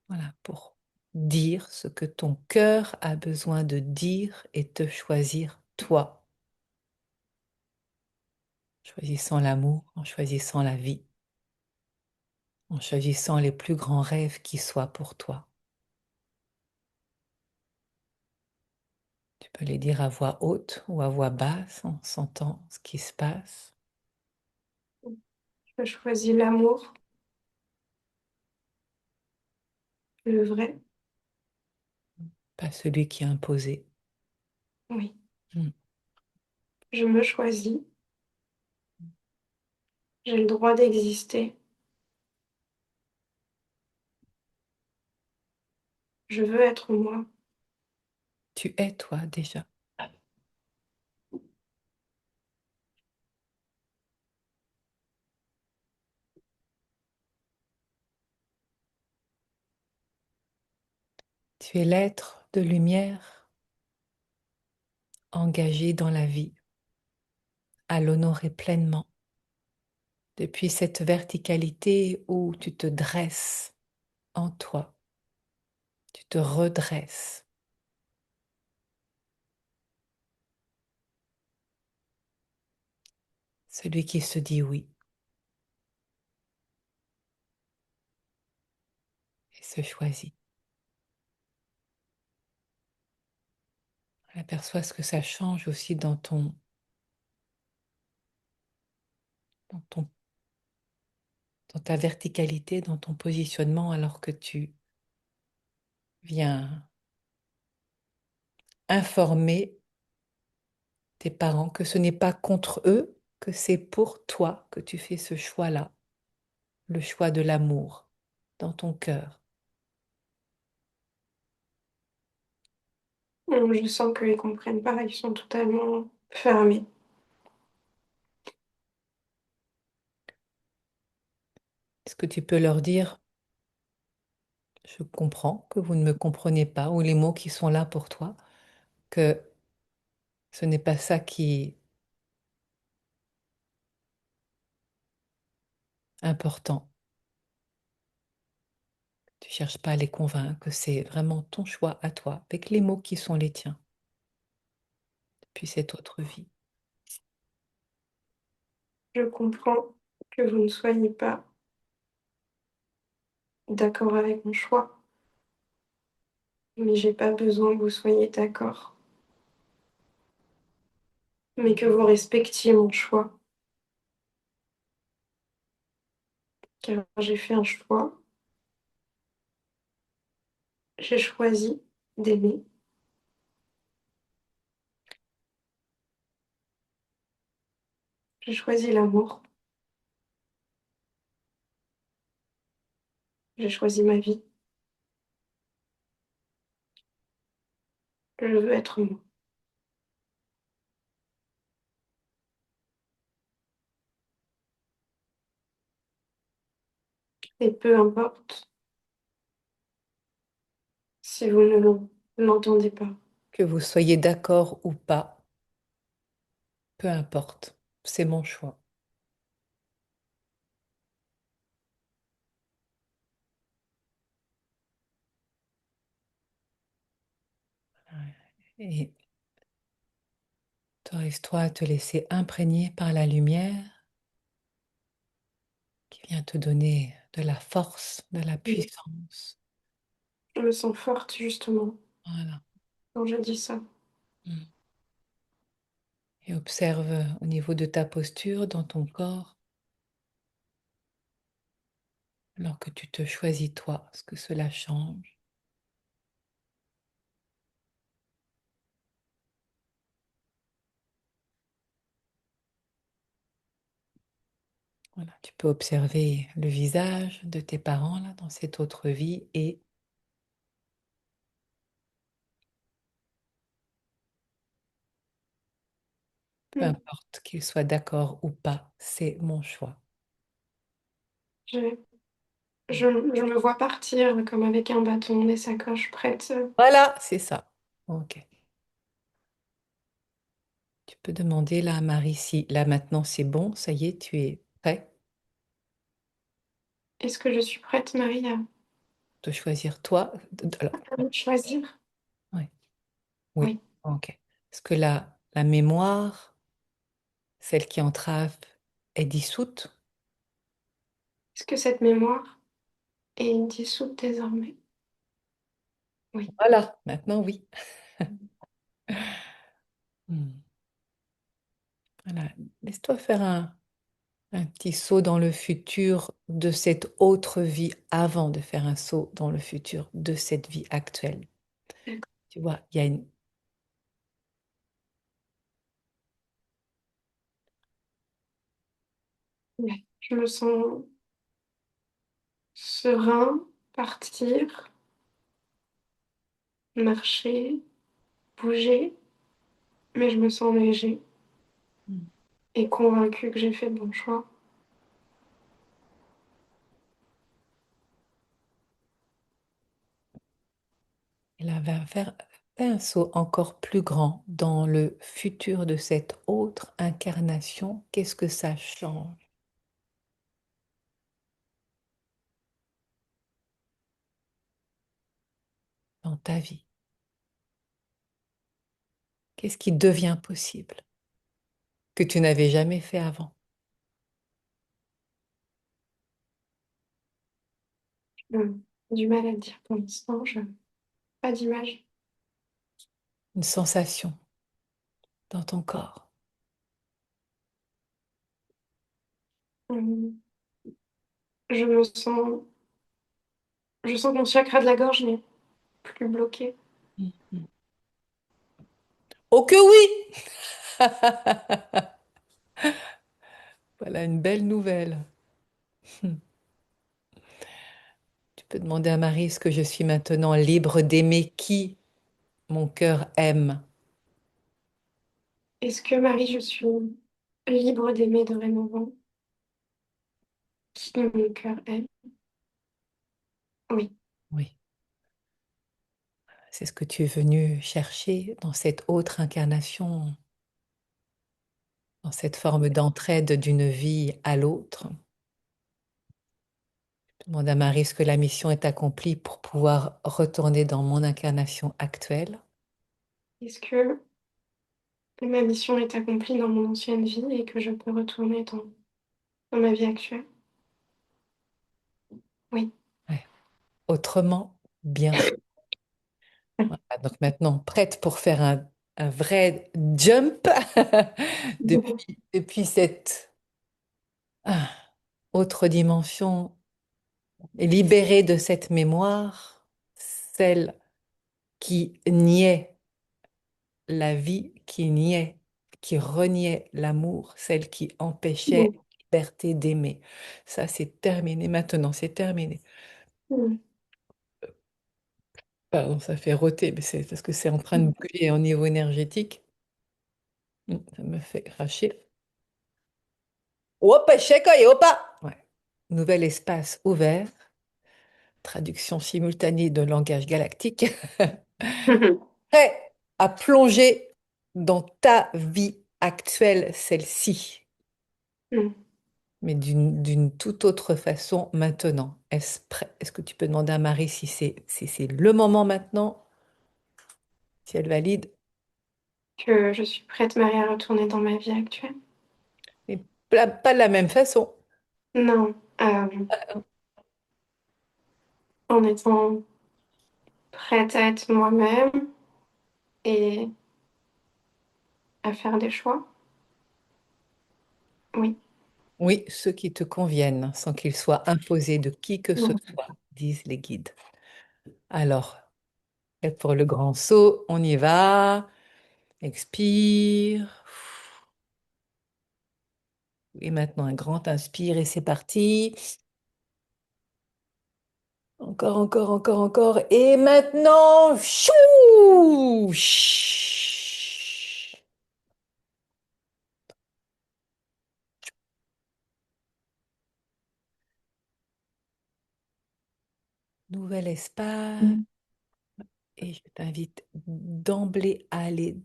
A: voilà, pour dire ce que ton cœur a besoin de dire et te choisir toi, choisissant l'amour, en choisissant la vie, en choisissant les plus grands rêves qui soient pour toi. Tu peux les dire à voix haute ou à voix basse en sentant ce qui se passe.
B: Je choisis l'amour, le vrai.
A: Pas celui qui est imposé.
B: Oui,
A: Mm.
B: je me choisis. J'ai le droit d'exister. Je veux être moi.
A: Tu es toi déjà. Tu es l'être de lumière engagé dans la vie, à l'honorer pleinement. Depuis cette verticalité où tu te dresses en toi, tu te redresses. Celui qui se dit oui et se choisit. Aperçois ce que ça change aussi dans ton, dans ta verticalité, dans ton positionnement, alors que tu viens informer tes parents que ce n'est pas contre eux, que c'est pour toi que tu fais ce choix-là, le choix de l'amour dans ton cœur.
B: Je sens qu'ils ne comprennent pas, ils sont totalement fermés.
A: Est-ce que tu peux leur dire, je comprends que vous ne me comprenez pas, ou les mots qui sont là pour toi, que ce n'est pas ça qui est important. Tu cherches pas à les convaincre, que c'est vraiment ton choix à toi, avec les mots qui sont les tiens, depuis cette autre vie.
B: Je comprends que vous ne soyez pas d'accord avec mon choix, mais j'ai pas besoin que vous soyez d'accord, mais que vous respectiez mon choix, car j'ai fait un choix, j'ai choisi d'aimer, j'ai choisi l'amour, j'ai choisi ma vie, je veux être moi. Et peu importe si vous ne l'entendez pas.
A: Que vous soyez d'accord ou pas, peu importe, c'est mon choix. Et autorise-toi à te laisser imprégner par la lumière qui vient te donner de la force, de la
B: Oui.
A: puissance.
B: Je me sens forte, justement.
A: Voilà.
B: quand je dis ça.
A: Mm. Et observe au niveau de ta posture dans ton corps, alors que tu te choisis toi, ce que cela change. Voilà, tu peux observer le visage de tes parents là dans cette autre vie et peu
B: Mm.
A: importe qu'ils soient d'accord ou pas, c'est mon choix.
B: Je, je me vois partir comme avec un bâton, des sacoches prêtes.
A: Voilà, c'est ça. Ok. Tu peux demander là à Marie si là maintenant c'est bon, ça y est, tu es prêt
B: Est-ce que je suis prête, Marie,
A: de choisir toi. Alors,
B: à me choisir?
A: ouais, oui,
B: Oui.
A: ok. Est-ce que la mémoire, celle qui entrave, est dissoute?
B: Est-ce que cette mémoire est dissoute désormais? Oui.
A: Voilà, maintenant oui. Hmm. Voilà, laisse-toi faire un petit saut dans le futur de cette autre vie avant de faire un saut dans le futur de cette vie actuelle.
B: D'accord.
A: Tu vois, il y a une...
B: Ouais. Je me sens serein, partir, marcher, bouger, mais je me sens léger et convaincue que j'ai fait le bon choix.
A: Et là, va faire fais un saut encore plus grand dans le futur de cette autre incarnation. Qu'est-ce que ça change dans ta vie? Qu'est-ce qui devient possible que tu n'avais jamais fait avant?
B: J'ai du mal à le dire pour l'instant, je pas d'image.
A: Une sensation dans ton corps.
B: Euh, Je me sens, je sens que mon chakra de la gorge n'est plus bloqué.
A: Mhm. Oh que oui! Voilà une belle nouvelle. Tu peux demander à Marie, est-ce que je suis maintenant libre d'aimer qui mon cœur aime?
B: Est-ce que Marie, je suis libre d'aimer dorénavant qui mon cœur aime? Oui.
A: Oui, c'est ce que tu es venu chercher dans cette autre incarnation, dans cette forme d'entraide d'une vie à l'autre. Je demande à Marie, est-ce que la mission est accomplie pour pouvoir retourner dans mon incarnation actuelle?
B: Est-ce que ma mission est accomplie dans mon ancienne vie et que je peux retourner dans ma vie actuelle? Oui.
A: Ouais. Autrement, bien sûr. Voilà, donc maintenant, prête pour faire un vrai jump depuis cette autre dimension et libérée de cette mémoire, celle qui niait la vie, qui niait, qui reniait l'amour, celle qui empêchait
B: Bon.
A: la liberté d'aimer. Ça, c'est terminé maintenant, c'est terminé.
B: Mm.
A: Pardon, ça fait roter, mais c'est parce que c'est en train de brûler au niveau énergétique. Ça me fait cracher. Hop, échec, et hop! Ouais. Nouvel espace ouvert, traduction simultanée de langage galactique, prêt à plonger dans ta vie actuelle, celle-ci,
B: Mm.
A: mais d'une toute autre façon maintenant. Est-ce que tu peux demander à Marie si c'est le moment maintenant, si elle valide,
B: Que je suis prête, Marie, à retourner dans ma vie actuelle?
A: mais pas de la même façon.
B: Non. En étant prête à être moi-même, et à faire des choix. Oui.
A: Oui, ceux qui te conviennent, sans qu'ils soient imposés de qui que ce
B: Non.
A: soit, disent les guides. Alors, et pour le grand saut, on y va. Expire. Et maintenant, un grand inspire et c'est parti. Encore, encore, encore, encore. Et maintenant, chou! Chut. Nouvel espace.
B: Mm.
A: Et je t'invite d'emblée à aller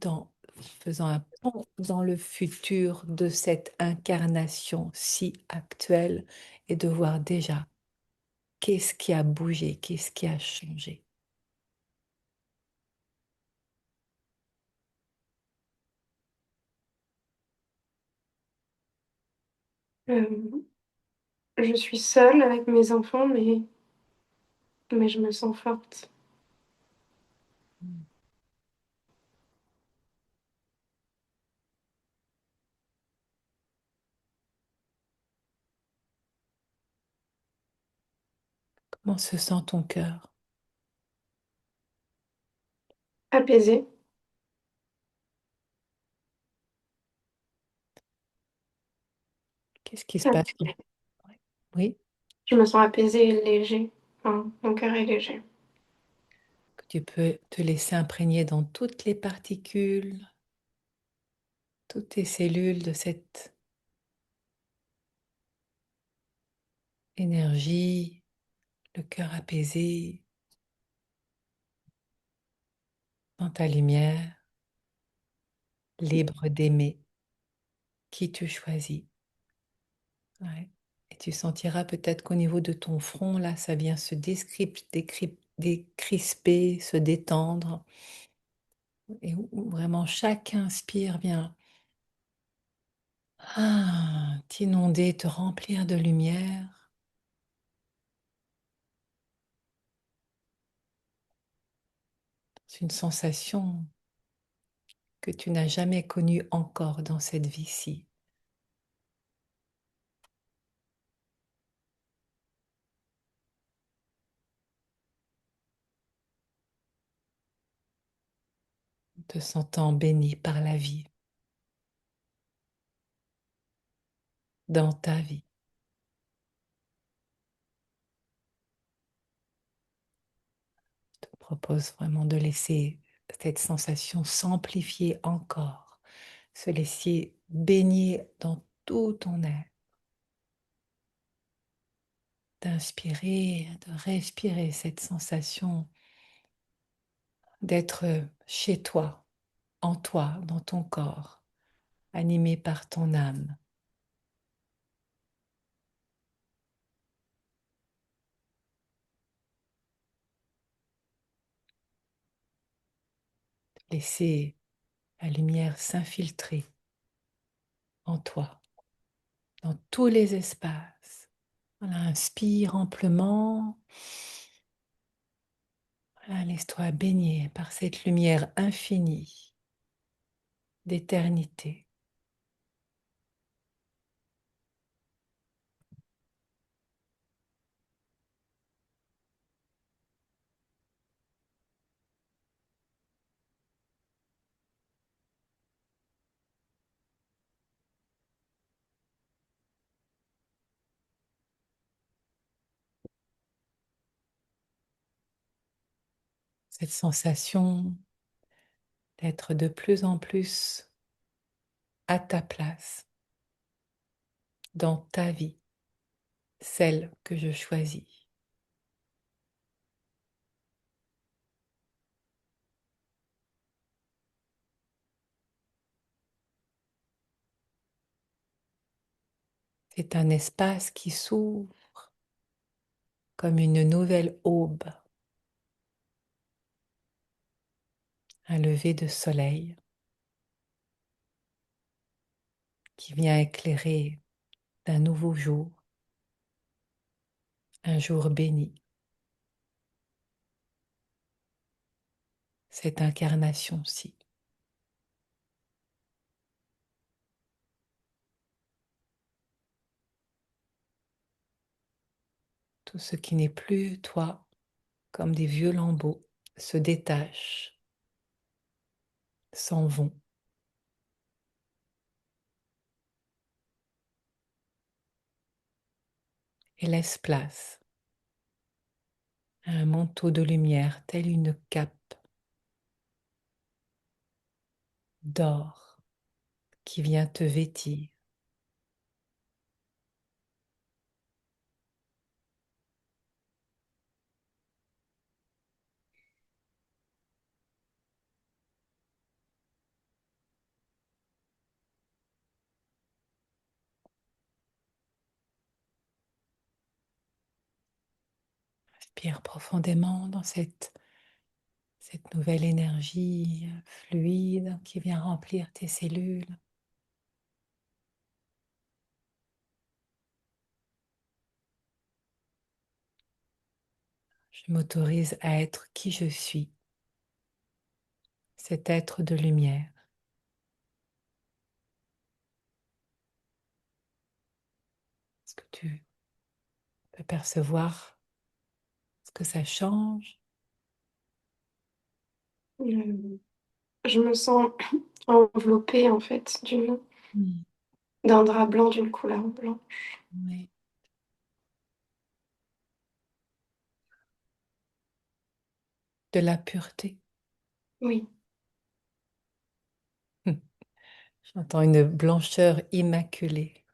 A: faisant un pont dans le futur de cette incarnation si actuelle et de voir déjà qu'est-ce qui a bougé, qu'est-ce qui a changé.
B: Euh, je suis seule avec mes enfants, mais je me sens forte.
A: Comment se sent ton cœur?
B: Apaisée.
A: Qu'est-ce qui se passe? Oui,
B: Je me sens apaisée et léger. Enfin, mon cœur est léger.
A: que tu peux te laisser imprégner dans toutes les particules, toutes tes cellules de cette énergie, le cœur apaisé, dans ta lumière, libre d'aimer qui tu choisis. Ouais. Et tu sentiras peut-être qu'au niveau de ton front, là, ça vient se décrisper, se détendre, et où vraiment chaque inspire vient t'inonder, te remplir de lumière. C'est une sensation que tu n'as jamais connue encore dans cette vie-ci. Te sentant béni par la vie, dans ta vie. Je te propose vraiment de laisser cette sensation s'amplifier encore, se laisser baigner dans tout ton être, d'inspirer, de respirer cette sensation d'être chez toi, en toi, dans ton corps, animé par ton âme. Laisser la lumière s'infiltrer en toi, dans tous les espaces. Voilà, inspire amplement. Voilà, laisse-toi baigner par cette lumière infinie d'éternité. Cette sensation d'être de plus en plus à ta place dans ta vie, celle que je choisis. C'est un espace qui s'ouvre comme une nouvelle aube, un lever de soleil qui vient éclairer d'un nouveau jour, un jour béni. cette incarnation-ci. Tout ce qui n'est plus toi, comme des vieux lambeaux, se détachent, s'en vont. Et laisse place à un manteau de lumière, tel une cape d'or qui vient te vêtir. Respire profondément dans cette nouvelle énergie fluide qui vient remplir tes cellules. Je m'autorise à être qui je suis, cet être de lumière. Est-ce que tu peux percevoir ce que ça change?
B: Euh, Je me sens enveloppée en fait
A: Mm.
B: d'un drap blanc d'une couleur blanc.
A: Oui. De la pureté.
B: Oui,
A: J'entends une blancheur immaculée.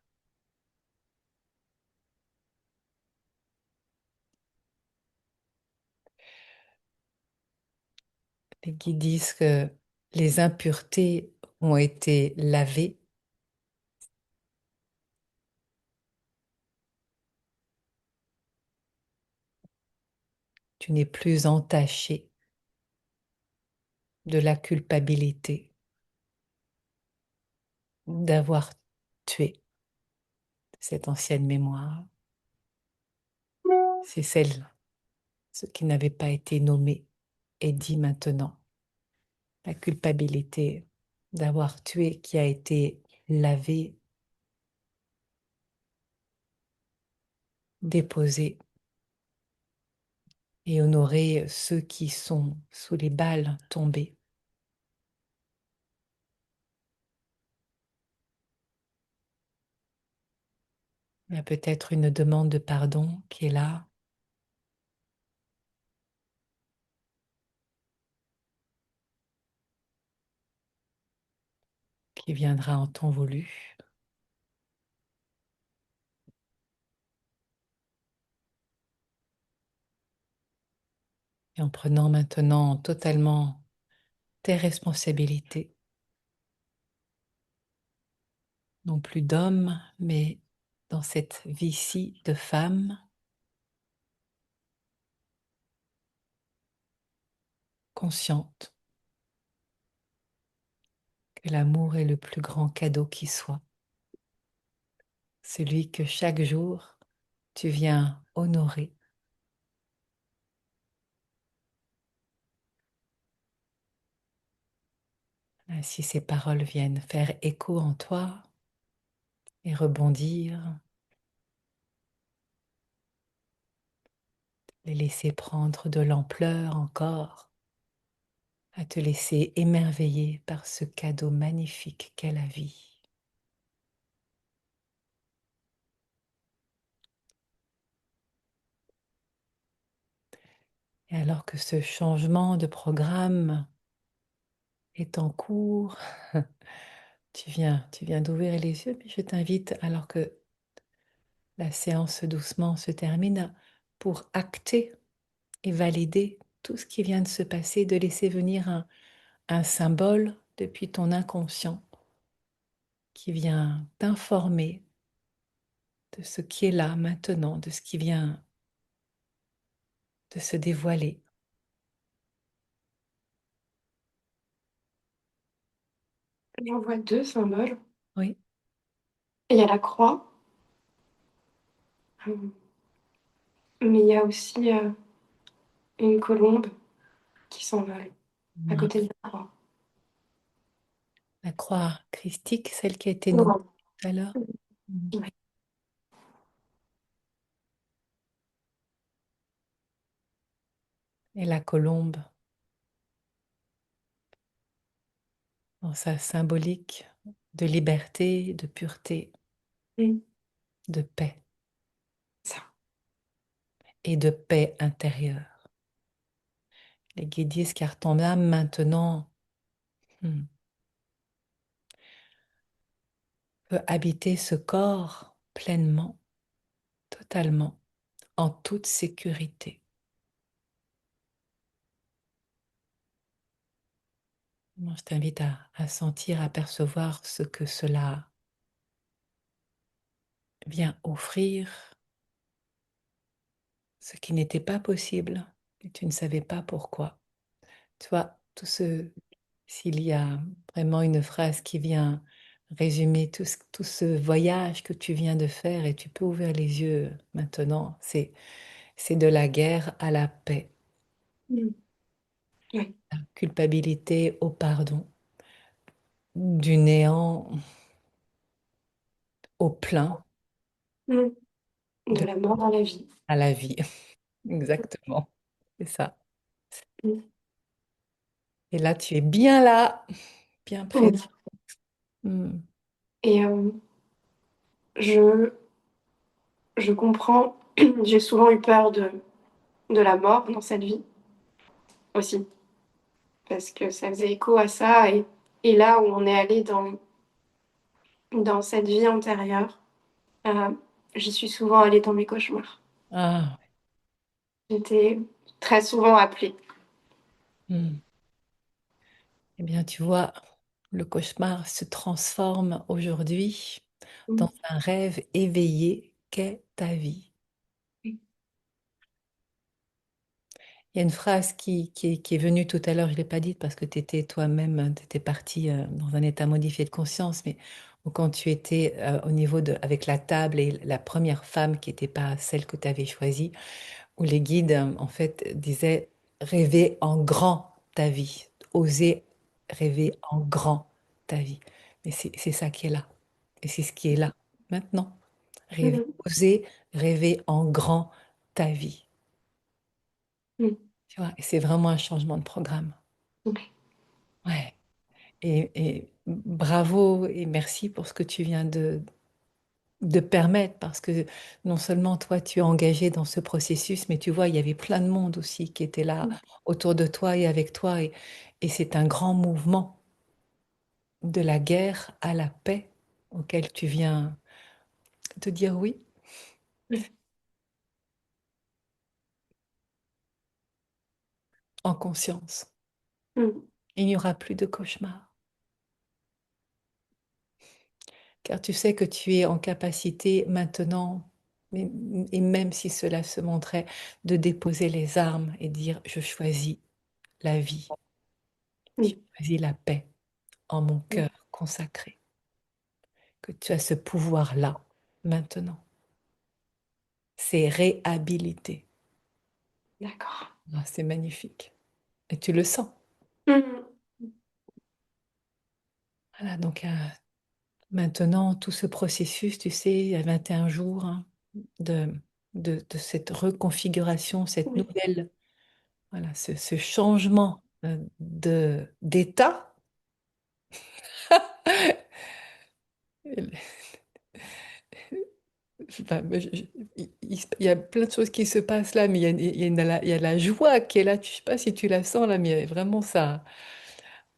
A: Les guides disent que les impuretés ont été lavées. Tu n'es plus entaché de la culpabilité d'avoir tué cette ancienne mémoire. C'est celle, ce qui n'avait pas été nommé et dit maintenant. La culpabilité d'avoir tué qui a été lavée, déposée et honorer ceux qui sont sous les balles tombés. Il y a peut-être une demande de pardon qui est là, qui viendra en temps voulu. Et en prenant maintenant totalement tes responsabilités, non plus d'homme, mais dans cette vie-ci de femme, consciente que l'amour est le plus grand cadeau qui soit, celui que chaque jour tu viens honorer. Ainsi ces paroles viennent faire écho en toi et rebondir, les laisser prendre de l'ampleur encore, à te laisser émerveiller par ce cadeau magnifique qu'est la vie. Et alors que ce changement de programme est en cours, tu viens d'ouvrir les yeux, mais je t'invite, alors que la séance doucement se termine, pour acter et valider tout ce qui vient de se passer, de laisser venir un symbole depuis ton inconscient qui vient t'informer de ce qui est là maintenant, de ce qui vient de se dévoiler.
B: j'en vois deux symboles.
A: Oui,
B: Il y a la croix, mais il y a aussi une colombe qui s'envole. à
A: Ouais.
B: côté de la croix.
A: La croix christique, celle qui a été nommée
B: Ouais.
A: tout à l'heure. Mhm.
B: Ouais.
A: Et la colombe, dans sa symbolique de liberté, de pureté,
B: Mm.
A: de paix
B: Ça.
A: et de paix intérieure. Les guides disent car ton âme maintenant hmm, peut habiter ce corps pleinement, totalement, en toute sécurité. Moi, je t'invite à sentir, à percevoir ce que cela vient offrir, ce qui n'était pas possible et tu ne savais pas pourquoi. Tu vois, s'il y a vraiment une phrase qui vient résumer tout ce voyage que tu viens de faire et tu peux ouvrir les yeux maintenant, c'est de la guerre à la paix,
B: Mm. Ouais.
A: la culpabilité au pardon, du néant au plein,
B: Mm. De
A: de,
B: la mort à la vie.
A: à la vie. Exactement, c'est ça.
B: Mm.
A: Et là, tu es bien là, bien
B: Oui.
A: présent. Hmm.
B: Et je, je comprends, j'ai souvent eu peur de la mort dans cette vie aussi, parce que ça faisait écho à ça. Et là où on est allé dans cette vie antérieure, euh, j'y suis souvent allée dans mes cauchemars.
A: Ah,
B: J'étais très souvent appelée.
A: hmm. Eh bien, tu vois, le cauchemar se transforme aujourd'hui
B: Mm.
A: dans un rêve éveillé qu'est ta vie. Il y a une phrase qui est venue tout à l'heure, je ne l'ai pas dite parce que tu étais toi-même, tu étais parti dans un état modifié de conscience, mais quand tu étais au niveau de, avec la table et la première femme qui n'était pas celle que tu avais choisie, où les guides, en fait, disaient rêver en grand ta vie, oser rêver en grand ta vie. Mais c'est ça qui est là. Et c'est ce qui est là maintenant. Rêver,
B: Mm.
A: oser rêver en grand ta vie.
B: Mm.
A: Tu vois, et c'est vraiment un changement de programme.
B: Ok.
A: Ouais. Et bravo et merci pour ce que tu viens de permettre, parce que non seulement toi, tu es engagé dans ce processus, mais tu vois, il y avait plein de monde aussi qui était là
B: Mm.
A: autour de toi et avec toi. Et c'est un grand mouvement de la guerre à la paix auquel tu viens te dire oui, en conscience.
B: Mm.
A: Il n'y aura plus de cauchemars, car tu sais que tu es en capacité maintenant, et et même si cela se montrait, de déposer les armes et dire, je choisis la vie, je
B: Mm.
A: choisis la paix en mon
B: Mm.
A: cœur consacré, que tu as ce pouvoir-là maintenant. C'est réhabilité.
B: D'accord.
A: Ah, c'est magnifique. Et tu le sens.
B: Mm.
A: Voilà, donc maintenant, tout ce processus, tu sais, il y a 21 jours hein, de, de cette reconfiguration, cette
B: Oui.
A: nouvelle, voilà, ce changement d'état. Enfin, il y a plein de choses qui se passent là, mais il y a la joie qui est là. Je sais pas si tu la sens là, mais il y a vraiment ça.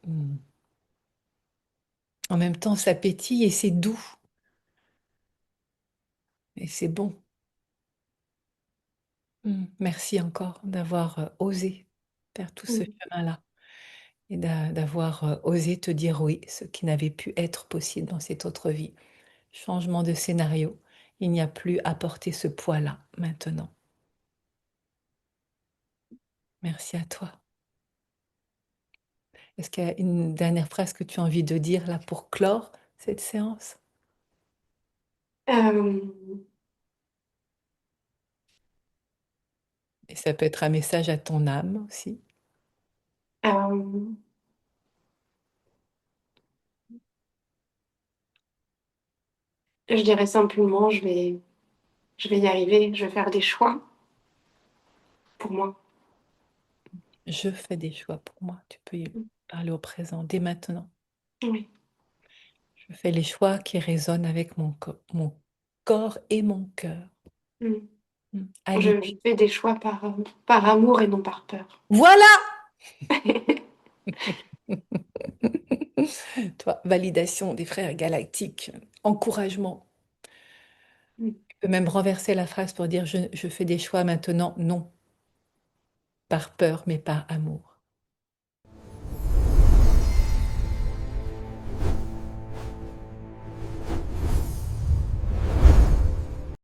A: Hmm. En même temps, ça pétille et c'est doux. Et c'est bon. Merci encore d'avoir osé faire tout ce
B: Mm.
A: chemin-là et d'avoir osé te dire oui, ce qui n'avait pu être possible dans cette autre vie. Changement de scénario. Il n'y a plus à porter ce poids-là maintenant. Merci à toi. Est-ce qu'il y a une dernière phrase que tu as envie de dire là pour clore cette séance?
B: Euh,
A: Et ça peut être un message à ton âme aussi.
B: Euh, je dirais simplement, je vais y arriver, je vais faire des choix pour moi.
A: Je fais des choix pour moi. Tu peux y parler au présent, dès maintenant.
B: Oui.
A: Je fais les choix qui résonnent avec mon corps et mon cœur.
B: Mm. Je
A: Aligné.
B: fais des choix par amour et non par peur.
A: Voilà! Toi, validation des frères galactiques, encouragement.
B: Mm.
A: Tu peux même renverser la phrase pour dire je fais des choix maintenant, non par peur, mais par amour.